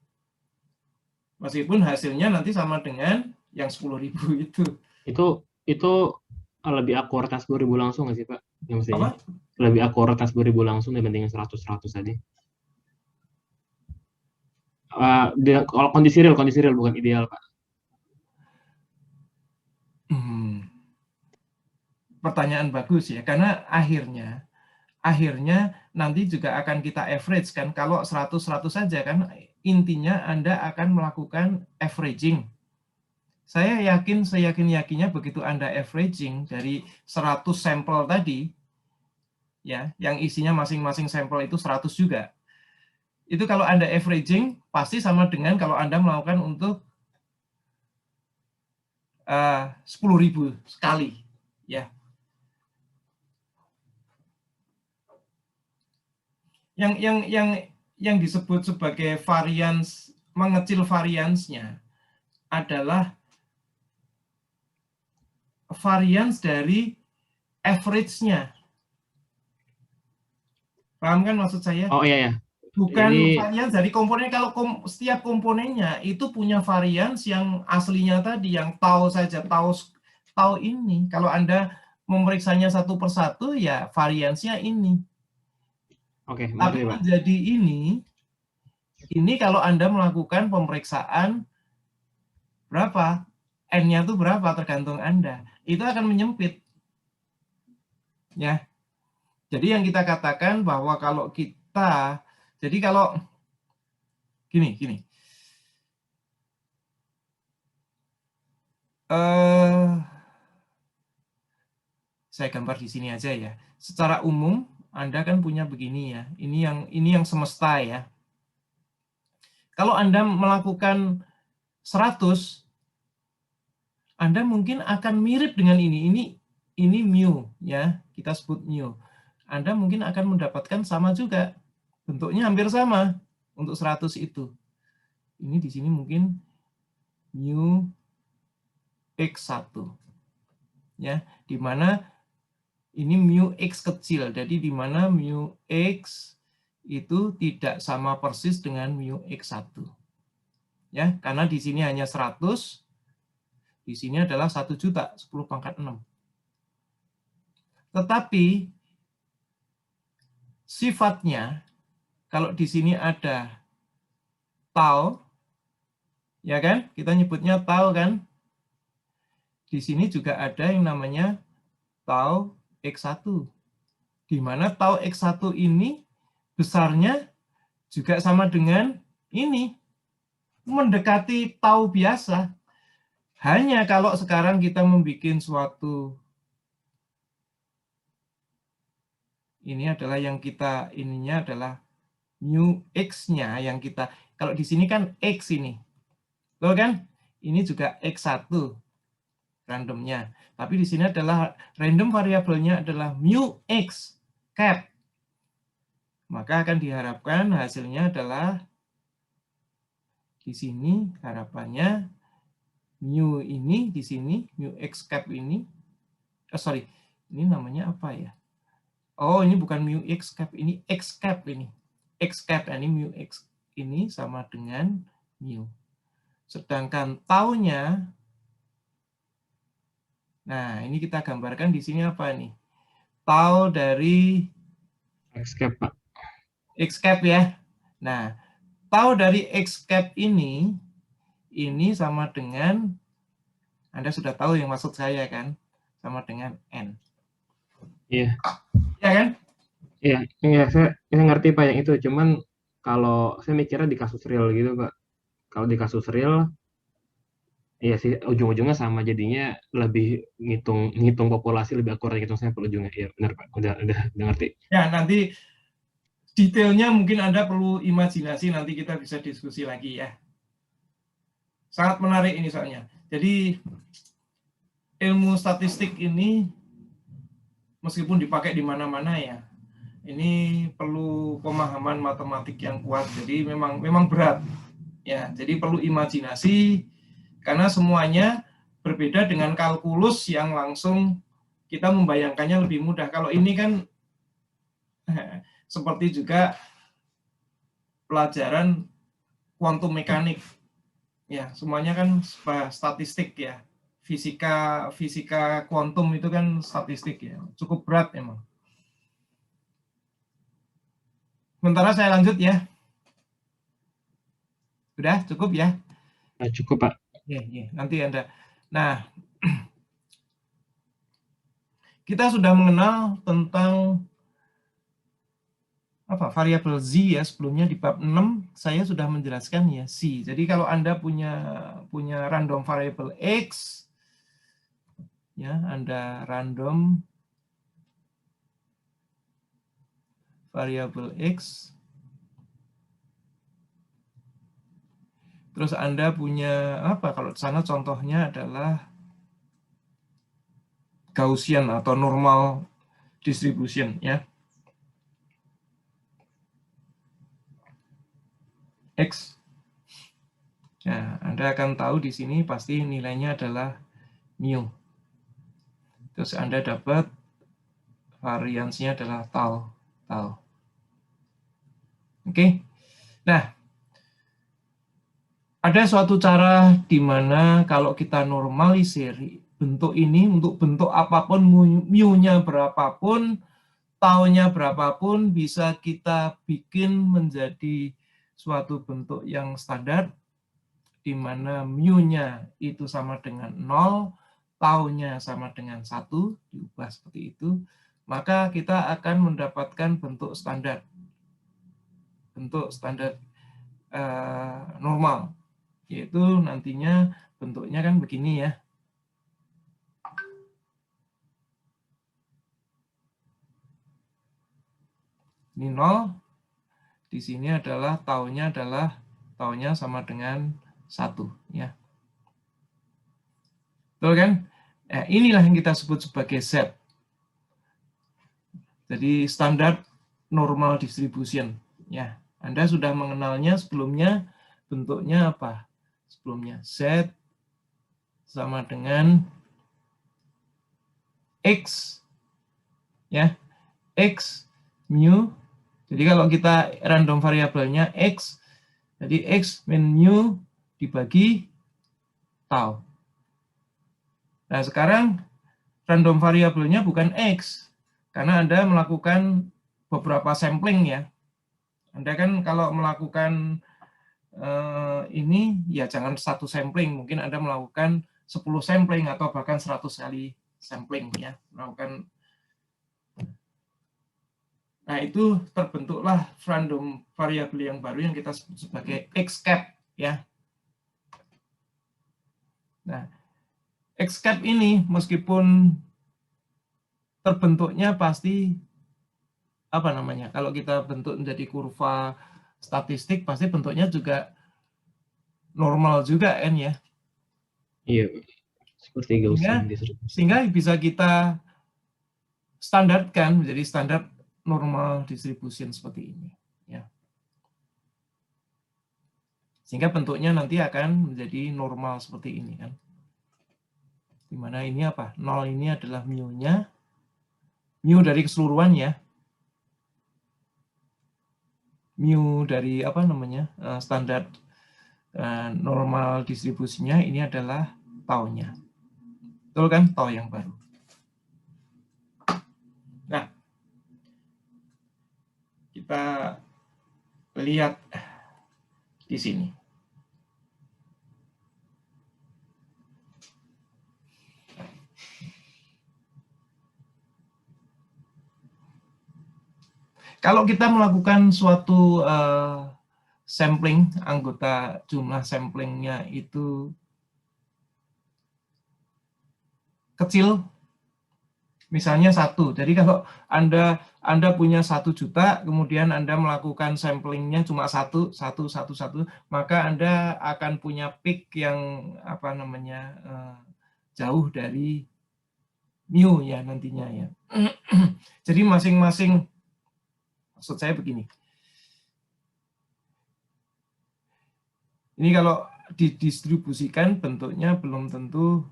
Meskipun hasilnya nanti sama dengan yang 10.000 itu. Itu lebih akurat yang 10.000 langsung nggak sih, Pak? Yang mestinya Apa? lebih akurat yang 10.000 langsung dibandingin 100 tadi. Kalau kondisi real bukan ideal, Pak. Pertanyaan bagus ya, karena akhirnya nanti juga akan kita average kan. Kalau 100 saja kan, intinya Anda akan melakukan averaging. Saya yakin seyakin-yakinnya begitu Anda averaging dari 100 sampel tadi, ya, yang isinya masing-masing sampel itu 100 juga. Itu kalau Anda averaging pasti sama dengan kalau Anda melakukan untuk 10.000 sekali, ya. Yang disebut sebagai varians, mengecil variansnya adalah varians dari average-nya. Paham kan maksud saya? Oh iya ya. Bukan Ini varians dari komponen. Kalau setiap komponennya itu punya varians yang aslinya tadi, yang tahu saja, tahu ini. Kalau Anda memeriksanya satu persatu, ya variansnya ini. oke, Tapi mengerti, Pak. menjadi ini kalau Anda melakukan pemeriksaan berapa, N-nya itu berapa tergantung Anda. Itu akan menyempit. Ya. Jadi yang kita katakan bahwa kalau gini. Saya gambar di sini aja ya. Secara umum Anda kan punya begini ya. Ini yang semesta ya. Kalau Anda melakukan 100, Anda mungkin akan mirip dengan ini. Ini mu ya, kita sebut mu. Anda mungkin akan mendapatkan sama juga. Bentuknya hampir sama untuk 100 itu. Ini di sini mungkin mu x1. Ya, di mana ini mu x kecil. Jadi di mana mu x itu tidak sama persis dengan mu x1. Ya, karena di sini hanya 100, di sini adalah 1 juta, 10 pangkat 6. Tetapi sifatnya, kalau di sini ada tau, ya kan? Kita nyebutnya tau kan? Di sini juga ada yang namanya tau x1. Di mana tau x1 ini besarnya juga sama dengan ini. Mendekati tau biasa. Hanya kalau sekarang kita membuat suatu, ini adalah yang kita, ininya adalah mu x-nya yang kita, kalau di sini kan x ini. Betul kan? Ini juga x1. randomnya. Tapi di sini adalah random variabelnya adalah mu x cap. Maka akan diharapkan hasilnya adalah di sini harapannya mu ini di sini mu x cap ini. Sorry, ini namanya apa ya? Oh, ini bukan mu x cap, ini x cap ini. X cap ini mu x ini sama dengan mu. Sedangkan taunya, nah ini kita gambarkan di sini apa nih? Tau dari X cap, Pak. X cap ya. Nah, tau dari X cap ini sama dengan, Anda sudah tahu yang maksud saya kan? Sama dengan N. Iya. Iya kan? Iya, saya ngerti Pak yang itu. Cuman kalau saya mikirnya di kasus real gitu Pak. Kalau di kasus real, iya sih ujung-ujungnya sama jadinya lebih ngitung populasi lebih akurat ngitung sampel ujungnya. Iya benar Pak. Udah ngerti. Ya, nanti detailnya mungkin Anda perlu imajinasi, nanti kita bisa diskusi lagi ya. Sangat menarik ini soalnya. Jadi ilmu statistik ini meskipun dipakai di mana-mana ya, ini perlu pemahaman matematik yang kuat. Jadi memang berat. Ya, jadi perlu imajinasi karena semuanya berbeda dengan kalkulus yang langsung kita membayangkannya lebih mudah. Kalau ini kan seperti juga pelajaran kuantum mekanik. Ya, semuanya kan statistik ya. Fisika kuantum itu kan statistik ya. Cukup berat emang. Sementara saya lanjut ya. Sudah cukup ya? Nah, cukup Pak. Ya, nanti Anda. Nah, kita sudah mengenal tentang variabel z ya. Sebelumnya di bab 6 saya sudah menjelaskan ya z. Jadi kalau Anda punya random variable x ya, Anda random variable x, terus Anda punya kalau di sana contohnya adalah Gaussian atau normal distribution ya. X. Nah, Anda akan tahu di sini pasti nilainya adalah mu. Terus Anda dapat variansinya adalah tau. Oke. Nah, ada suatu cara di mana kalau kita normalisir bentuk ini untuk bentuk apapun, mu-nya berapapun, taunya berapapun, bisa kita bikin menjadi suatu bentuk yang standar, di mana mu-nya itu sama dengan 0, taunya sama dengan 1, diubah seperti itu, maka kita akan mendapatkan bentuk standar. Bentuk standar normal. Yaitu nantinya bentuknya kan begini ya. Ini 0, di sini adalah taunya sama dengan 1 ya. Betul kan? Nah, inilah yang kita sebut sebagai Z. Jadi standar normal distribution ya. Anda sudah mengenalnya sebelumnya, bentuknya apa? Sebelumnya Z sama dengan X ya. X mu. Jadi kalau kita random variabelnya X, jadi X min mu dibagi tau. Nah, sekarang random variabelnya bukan X, karena Anda melakukan beberapa sampling ya. Anda kan kalau melakukan ini, ya jangan satu sampling, mungkin Anda melakukan 10 sampling atau bahkan 100 kali sampling ya. Melakukan. Nah, itu terbentuklah random variabel yang baru yang kita sebut sebagai X cap ya. Nah, X cap ini meskipun terbentuknya pasti kalau kita bentuk menjadi kurva statistik pasti bentuknya juga normal juga kan ya. Iya. seperti Gaussian distribution. Sehingga bisa kita standarkan menjadi standar normal distribution seperti ini. Ya. Sehingga bentuknya nanti akan menjadi normal seperti ini kan. Dimana ini apa? 0 ini adalah mu-nya. Mu dari keseluruhan ya. Mu dari apa namanya? Standar normal distribusinya ini adalah tau-nya. Betul kan? Tau yang baru. Nah, kita lihat di sini. Kalau kita melakukan suatu sampling, anggota jumlah samplingnya itu kecil, misalnya 1. Jadi kalau Anda punya 1 juta, kemudian Anda melakukan samplingnya cuma 1, maka Anda akan punya peak yang apa namanya jauh dari mu ya nantinya ya. Jadi masing-masing, maksud saya begini. Ini kalau didistribusikan bentuknya belum tentu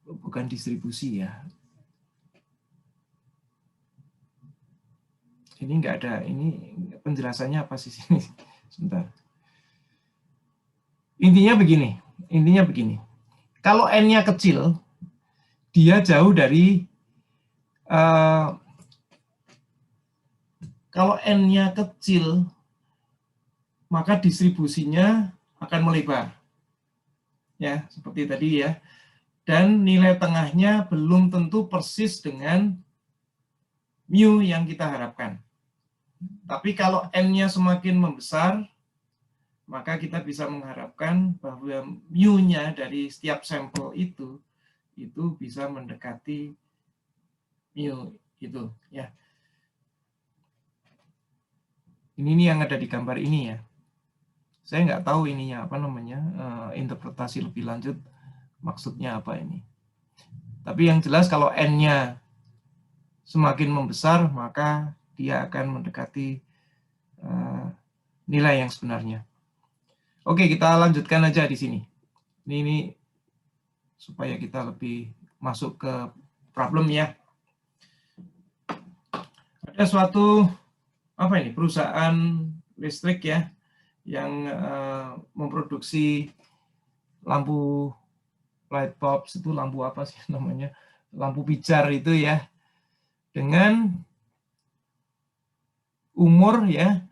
bukan distribusi ya. Ini enggak ada, ini penjelasannya apa sih sini? Sebentar. Intinya begini. Kalau n-nya kecil, dia jauh dari kalau n-nya kecil, maka distribusinya akan melebar. Ya, seperti tadi ya. Dan nilai tengahnya belum tentu persis dengan mu yang kita harapkan. Tapi kalau n-nya semakin membesar, maka kita bisa mengharapkan bahwa mu-nya dari setiap sampel itu bisa mendekati mu itu ya. Ini yang ada di gambar ini ya. Saya nggak tahu ininya apa namanya, interpretasi lebih lanjut maksudnya apa ini. Tapi yang jelas kalau n-nya semakin membesar, maka dia akan mendekati nilai yang sebenarnya. Oke, kita lanjutkan aja di sini. Ini supaya kita lebih masuk ke problem ya. Ada suatu perusahaan listrik ya yang memproduksi lampu light bulbs, itu lampu apa sih namanya, lampu pijar itu ya, dengan umurnya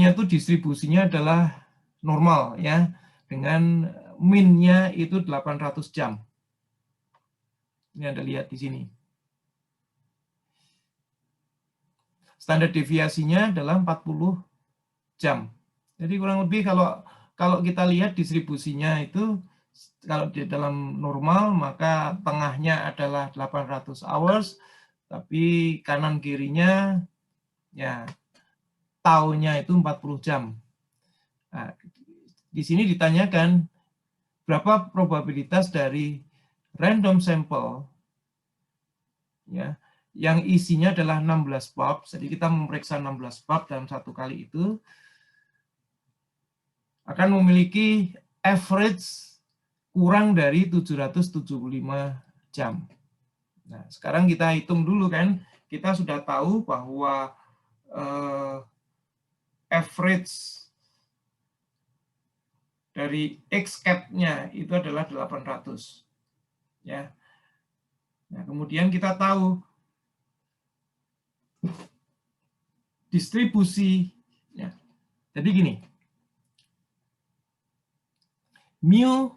itu distribusinya adalah normal ya, dengan min-nya itu 800 jam. Ini Anda lihat di sini. Standar deviasinya adalah 40 jam. Jadi kurang lebih kalau kita lihat distribusinya itu, kalau di dalam normal maka tengahnya adalah 800 hours, tapi kanan kirinya ya taunya itu 40 jam. Nah, di sini ditanyakan berapa probabilitas dari random sample ya yang isinya adalah 16 bulb. Jadi kita memeriksa 16 bulb dalam satu kali itu akan memiliki average kurang dari 775 jam. Nah, sekarang kita hitung dulu kan. Kita sudah tahu bahwa average dari X cap-nya itu adalah 800. Ya. Nah, kemudian kita tahu distribusi ya. Jadi gini. Mu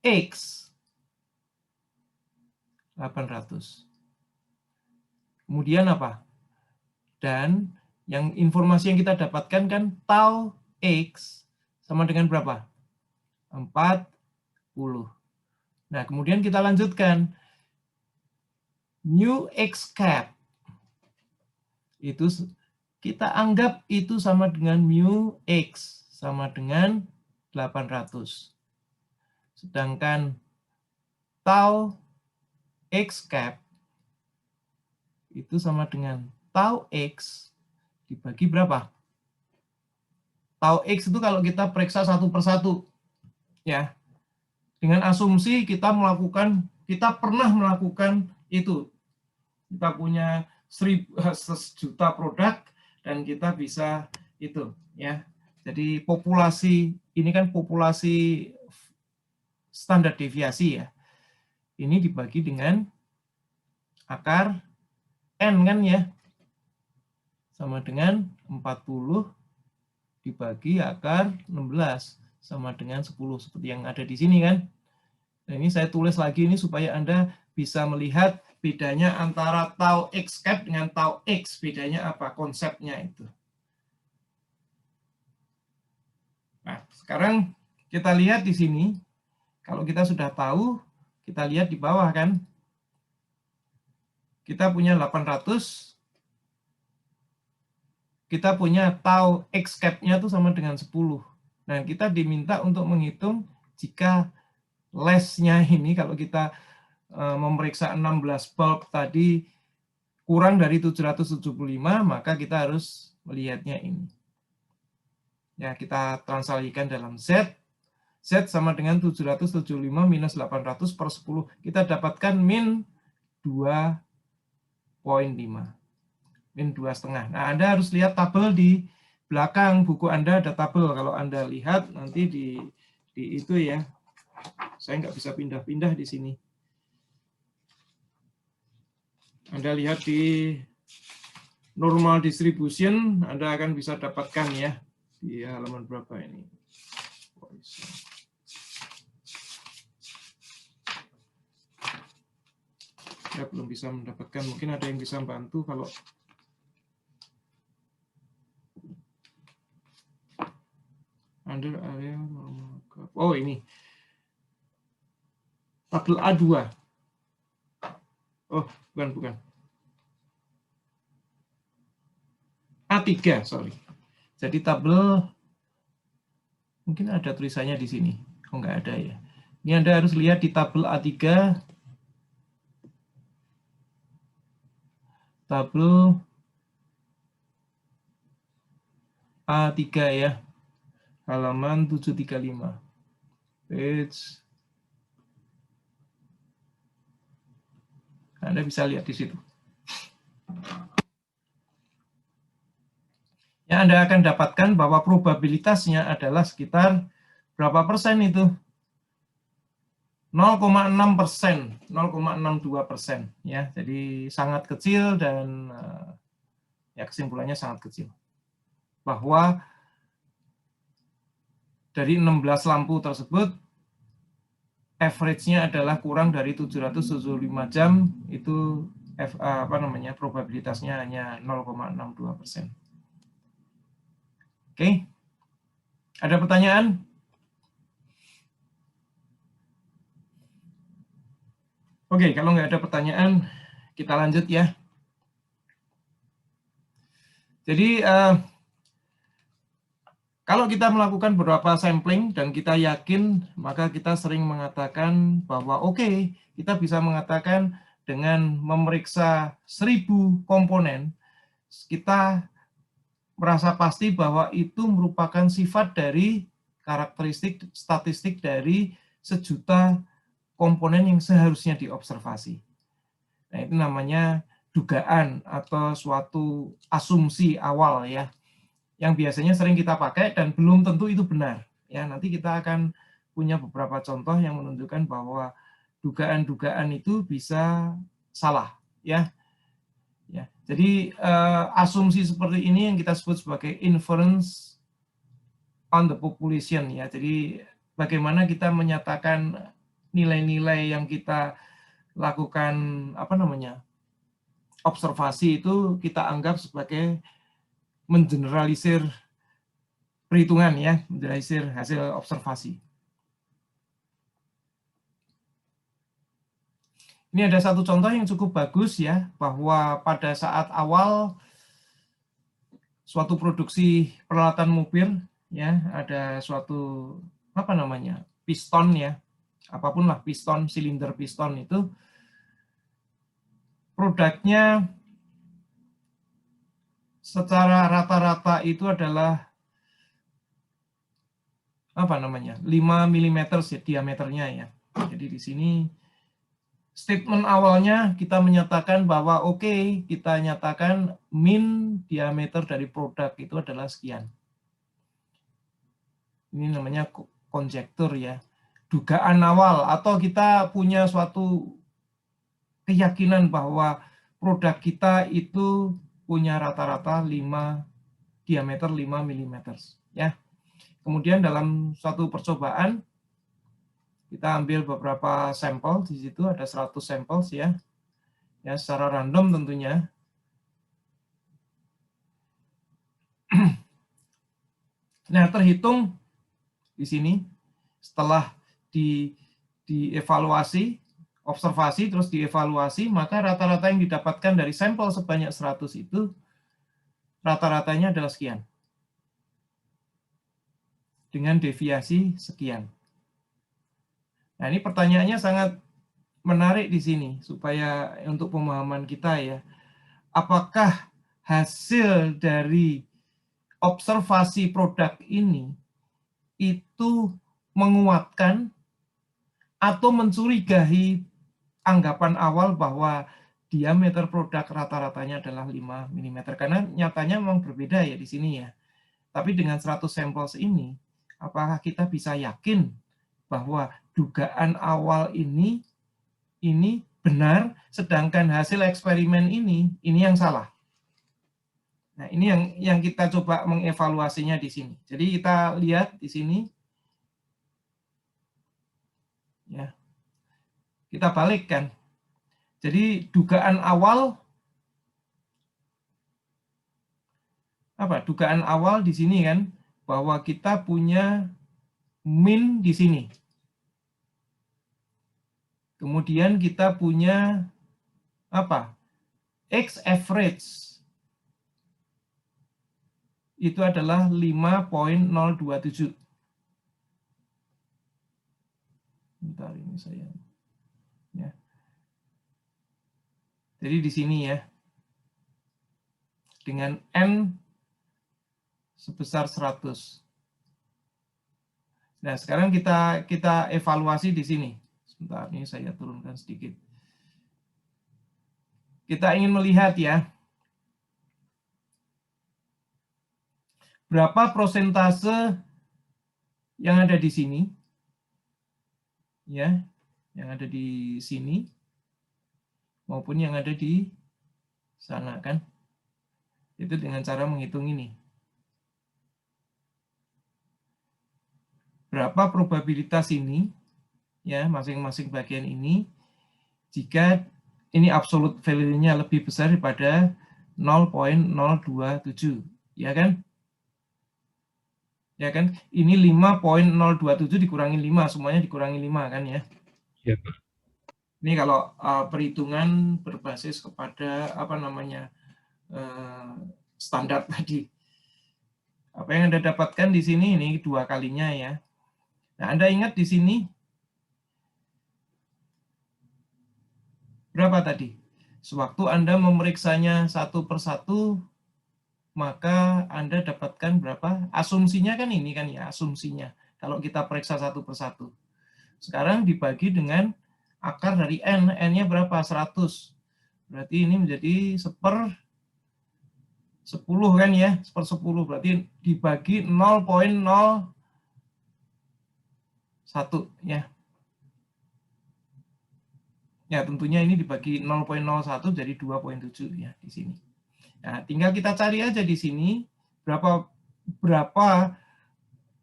X 800. Kemudian apa? Dan yang informasi yang kita dapatkan kan tau X sama dengan berapa? 40. Nah, kemudian kita lanjutkan. Mu X cap itu kita anggap itu sama dengan mu X sama dengan 800. Sedangkan tau X cap itu sama dengan tau X dibagi berapa? Tau X itu kalau kita periksa satu persatu, ya, dengan asumsi kita pernah melakukan itu. Kita punya 1.000 produk dan kita bisa itu, ya. Jadi populasi ini kan populasi standar deviasi, ya. Ini dibagi dengan akar N kan, ya. Sama dengan 40 dibagi akar 16 sama dengan 10 seperti yang ada di sini kan. Nah, ini saya tulis lagi ini supaya Anda bisa melihat bedanya antara tau X cap dengan tau X, bedanya apa konsepnya itu. Nah, sekarang kita lihat di sini. Kalau kita sudah tahu, kita lihat di bawah kan. Kita punya 800. Kita punya tau X cap-nya itu sama dengan 10. Nah, kita diminta untuk menghitung jika less-nya ini, kalau kita memeriksa 16 bulb tadi kurang dari 775, maka kita harus melihatnya ini. Ya, kita translasikan dalam Z. Z sama dengan 775 minus 800 per 10. Kita dapatkan min 2,5. Min 2,5. Nah, Anda harus lihat tabel di belakang buku Anda, ada tabel. Kalau Anda lihat nanti di itu, ya. Saya nggak bisa pindah-pindah di sini. Anda lihat di normal distribution, Anda akan bisa dapatkan, ya, di halaman berapa ini. Saya belum bisa mendapatkan, mungkin ada yang bisa membantu kalau under area normal. Oh, ini tabel A2. Oh, bukan. A3, sorry. Jadi tabel, mungkin ada tulisannya di sini. Oh, nggak ada, ya. Ini Anda harus lihat di tabel A3. Tabel A3, ya. Halaman 735. Page. Anda bisa lihat di situ. Yang Anda akan dapatkan bahwa probabilitasnya adalah sekitar berapa persen itu? 0,6%, 0,62%, ya. Jadi sangat kecil dan ya kesimpulannya sangat kecil. Bahwa dari 16 lampu tersebut, average-nya adalah kurang dari 775 jam, itu probabilitasnya hanya 0,62%. Oke. Ada pertanyaan? Oke, kalau nggak ada pertanyaan, kita lanjut, ya. Jadi, kalau kita melakukan beberapa sampling dan kita yakin, maka kita sering mengatakan bahwa oke, kita bisa mengatakan dengan memeriksa 1.000 komponen, kita merasa pasti bahwa itu merupakan sifat dari karakteristik statistik dari 1.000.000 komponen yang seharusnya diobservasi. Nah, itu namanya dugaan atau suatu asumsi awal, ya, yang biasanya sering kita pakai dan belum tentu itu benar, ya. Nanti kita akan punya beberapa contoh yang menunjukkan bahwa dugaan-dugaan itu bisa salah, ya. Ya, jadi asumsi seperti ini yang kita sebut sebagai inference on the population, ya. Jadi bagaimana kita menyatakan nilai-nilai yang kita lakukan observasi itu kita anggap sebagai mengeneralisir perhitungan, ya, mengeneralisir hasil observasi. Ini ada satu contoh yang cukup bagus, ya, bahwa pada saat awal suatu produksi peralatan mobil, ya, ada suatu apa namanya, piston ya, apapun lah, piston, silinder piston itu produknya secara rata-rata itu adalah apa namanya, 5 mm diameternya ya. Jadi di sini statement awalnya kita menyatakan bahwa oke, kita nyatakan min diameter dari produk itu adalah sekian. Ini namanya konjektur ya, dugaan awal, atau kita punya suatu keyakinan bahwa produk kita itu punya rata-rata diameter 5 mm ya. Kemudian dalam suatu percobaan kita ambil beberapa sampel, di situ ada 100 sampel ya. Ya, secara random tentunya. Nah, terhitung di sini setelah dievaluasi, observasi terus dievaluasi, maka rata-rata yang didapatkan dari sampel sebanyak 100 itu rata-ratanya adalah sekian. Dengan deviasi sekian. Nah, ini pertanyaannya sangat menarik di sini supaya untuk pemahaman kita ya. Apakah hasil dari observasi produk ini itu menguatkan atau mencurigai anggapan awal bahwa diameter produk rata-ratanya adalah 5 mm. Karena nyatanya memang berbeda ya di sini ya. Tapi dengan 100 sampel ini, apakah kita bisa yakin bahwa dugaan awal ini benar, sedangkan hasil eksperimen ini yang salah. Nah, ini yang kita coba mengevaluasinya di sini. Jadi kita lihat di sini, ya, kita balikkan. Jadi dugaan awal apa? Dugaan awal di sini kan bahwa kita punya min di sini. Kemudian kita punya apa? X average itu adalah 5.027. Bentar ini saya. Ya. Jadi di sini ya. Dengan N sebesar 100. Nah, sekarang kita evaluasi di sini. Sebentar, ini saya turunkan sedikit. Kita ingin melihat ya, berapa prosentase yang ada di sini, ya, yang ada di sini, maupun yang ada di sana kan? Itu dengan cara menghitung ini. Berapa probabilitas ini, ya, masing-masing bagian ini, jika ini absolute value-nya lebih besar daripada 0.027, ya kan? Ya kan? Ini 5.027 dikurangi 5, semuanya dikurangi 5 kan ya? Ya. Ini kalau perhitungan berbasis kepada apa namanya standar tadi. Apa yang Anda dapatkan di sini ini 2 kalinya ya. Nah, Anda ingat di sini berapa tadi? Sewaktu Anda memeriksanya satu persatu, maka Anda dapatkan berapa? Asumsinya kan ini kan ya, asumsinya. Kalau kita periksa satu persatu. Sekarang dibagi dengan akar dari N. N-nya berapa? 100. Berarti ini menjadi 1/10 kan ya? 1/10. Berarti dibagi 0.01 ya. Ya, tentunya ini dibagi 0.01 jadi 2.7 ya di sini. Nah, tinggal kita cari aja di sini berapa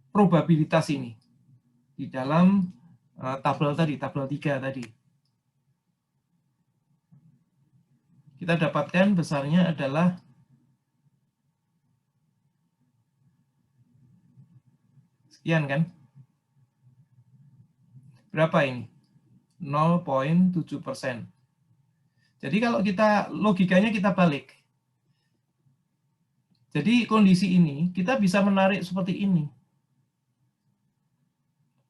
probabilitas ini di dalam tabel tadi, tabel 3 tadi. Kita dapatkan besarnya adalah sekian kan? Berapa ini? 0.7%. Jadi kalau kita logikanya kita balik. Jadi kondisi ini kita bisa menarik seperti ini.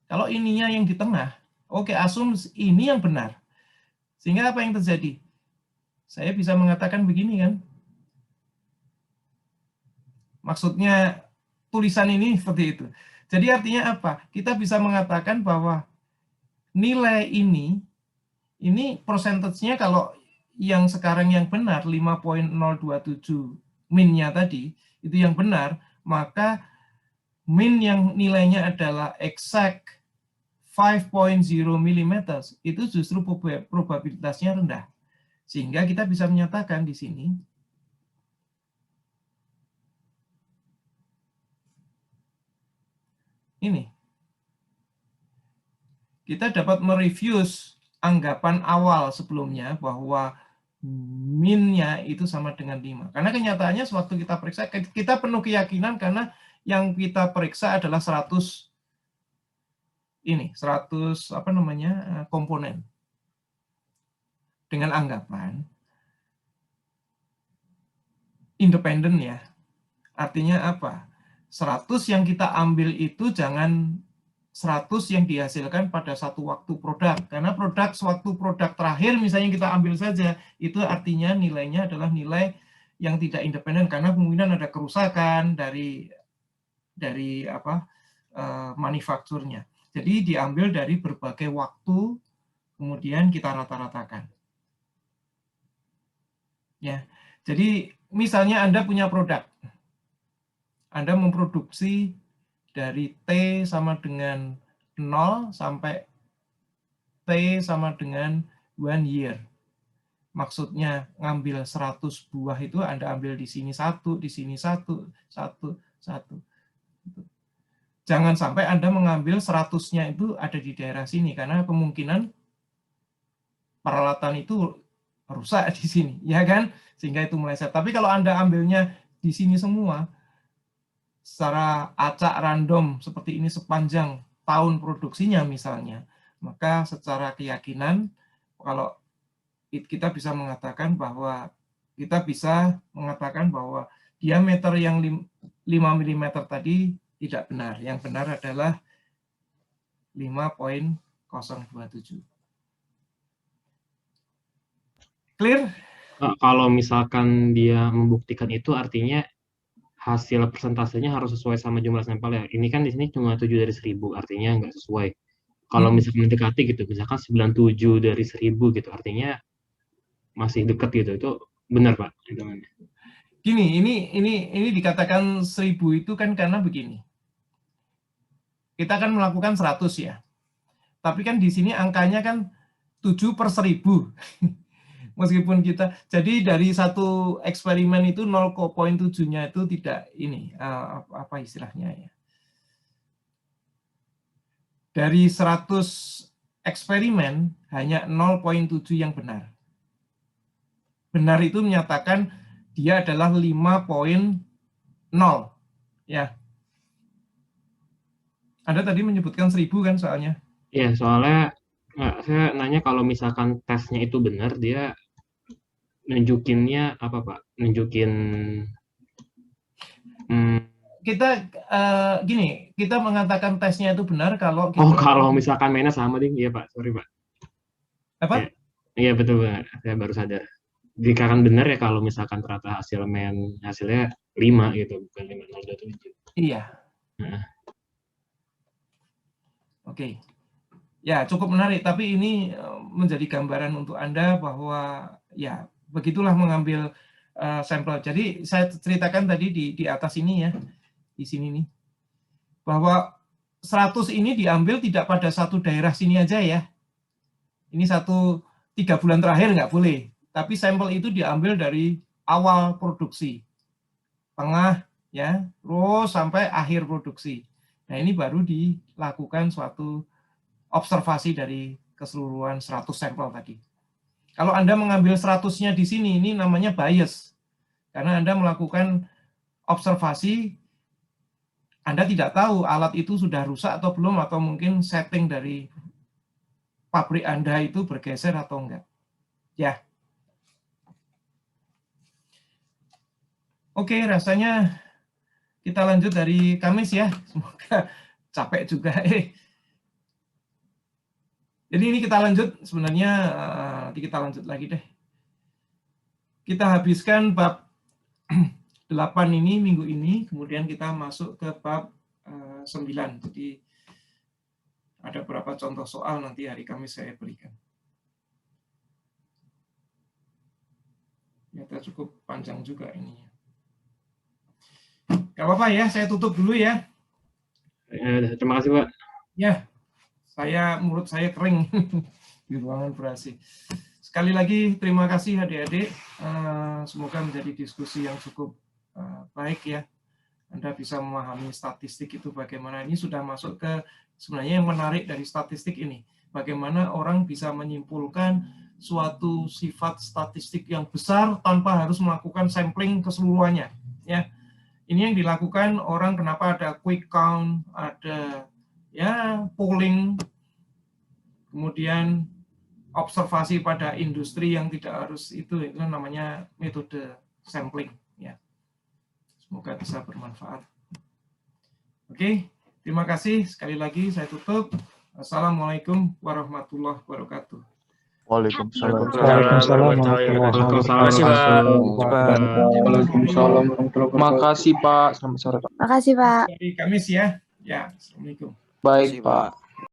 Kalau ininya yang di tengah, oke, asumsi ini yang benar. Sehingga apa yang terjadi? Saya bisa mengatakan begini kan. Maksudnya tulisan ini seperti itu. Jadi artinya apa? Kita bisa mengatakan bahwa nilai ini persentasenya kalau yang sekarang yang benar 5.027 min-nya tadi, itu yang benar, maka min yang nilainya adalah exact 5.0 mm itu justru probabilitasnya rendah. Sehingga kita bisa menyatakan di sini ini. Kita dapat mereview anggapan awal sebelumnya bahwa min-nya itu sama dengan 5. Karena kenyataannya sewaktu kita periksa, kita penuh keyakinan karena yang kita periksa adalah 100 komponen. Dengan anggapan independen ya. Artinya apa? 100 yang kita ambil itu jangan 100 yang dihasilkan pada satu waktu produk. Karena sewaktu produk terakhir misalnya kita ambil saja, itu artinya nilainya adalah nilai yang tidak independen karena kemungkinan ada kerusakan dari manufakturnya. Jadi diambil dari berbagai waktu, kemudian kita rata-ratakan. Ya. Jadi misalnya Anda punya produk. Anda memproduksi dari T sama dengan 0 sampai T sama dengan 1 year. Maksudnya ngambil 100 buah itu Anda ambil di sini 1, di sini 1, 1, 1. Jangan sampai Anda mengambil 100-nya itu ada di daerah sini, karena kemungkinan peralatan itu rusak di sini, ya kan? Sehingga itu meleset. Tapi kalau Anda ambilnya di sini semua, secara acak random seperti ini sepanjang tahun produksinya misalnya, maka secara keyakinan kalau kita bisa mengatakan bahwa diameter yang 5 mm tadi tidak benar. Yang benar adalah 5.027. Clear? Kalau misalkan dia membuktikan itu artinya hasil persentasenya harus sesuai sama jumlah sampel ya. Ini kan di sini cuma 7 dari 1000, artinya nggak sesuai. Kalau misalkan mendekati gitu, misalkan 97 dari 1000 gitu, artinya masih dekat gitu. Itu benar, Pak? Gini, ini dikatakan 1000 itu kan karena begini. Kita kan melakukan 100 ya. Tapi kan di sini angkanya kan 7/1000. Meskipun kita, jadi dari satu eksperimen itu 0,7-nya itu tidak ini, apa istilahnya ya. Dari 100 eksperimen, hanya 0,7 yang benar. Benar itu menyatakan dia adalah 5.0. Ya. Anda tadi menyebutkan 1000 kan soalnya? Iya, soalnya saya nanya kalau misalkan tesnya itu benar, dia nunjukinnya apa, Pak? Nunjukin kita gini, kita mengatakan tesnya itu benar kalau kita... Oh, kalau misalkan mainnya sama, ding. Iya, Pak. Sorry, Pak. Apa? Ya. Iya, betul, Pak. Saya baru sadar. Dikatakan benar ya kalau misalkan ternyata hasilnya 5 gitu, bukan 5,027. Iya. Nah. Oke. Ya, cukup menarik, tapi ini menjadi gambaran untuk Anda bahwa ya begitulah mengambil sampel. Jadi saya ceritakan tadi di atas ini ya, di sini nih, bahwa 100 ini diambil tidak pada satu daerah sini aja ya. Ini 3 bulan terakhir nggak boleh, tapi sampel itu diambil dari awal produksi, tengah ya, terus sampai akhir produksi. Nah ini baru dilakukan suatu observasi dari keseluruhan 100 sampel tadi. Kalau Anda mengambil 100-nya di sini, ini namanya bias. Karena Anda melakukan observasi, Anda tidak tahu alat itu sudah rusak atau belum, atau mungkin setting dari pabrik Anda itu bergeser atau enggak. Ya. Oke, rasanya kita lanjut dari Kamis ya. Semoga capek juga. Jadi ini kita lanjut, sebenarnya nanti kita lanjut lagi deh. Kita habiskan bab 8 ini minggu ini, kemudian kita masuk ke bab 9. Jadi ada beberapa contoh soal nanti hari Kamis saya berikan. Ternyata cukup panjang juga ini. Gak apa-apa ya, saya tutup dulu ya. Terima kasih, Pak. Ya, mulut saya kering di ruangan berasi. Sekali lagi terima kasih adik-adik. Semoga menjadi diskusi yang cukup baik ya. Anda bisa memahami statistik itu bagaimana. Ini sudah masuk ke sebenarnya yang menarik dari statistik ini. Bagaimana orang bisa menyimpulkan suatu sifat statistik yang besar tanpa harus melakukan sampling keseluruhannya. Ya, ini yang dilakukan orang. Kenapa ada quick count, ada ya polling, kemudian observasi pada industri yang tidak harus itu namanya metode sampling ya. Semoga bisa bermanfaat. Oke, terima kasih sekali lagi, saya tutup. Assalamualaikum warahmatullahi wabarakatuh. Waalaikumsalam. Makasih Pak. Selamat sore Pak. Makasih Pak. Hari Kamis ya. Ya, assalamualaikum. Baik Pak.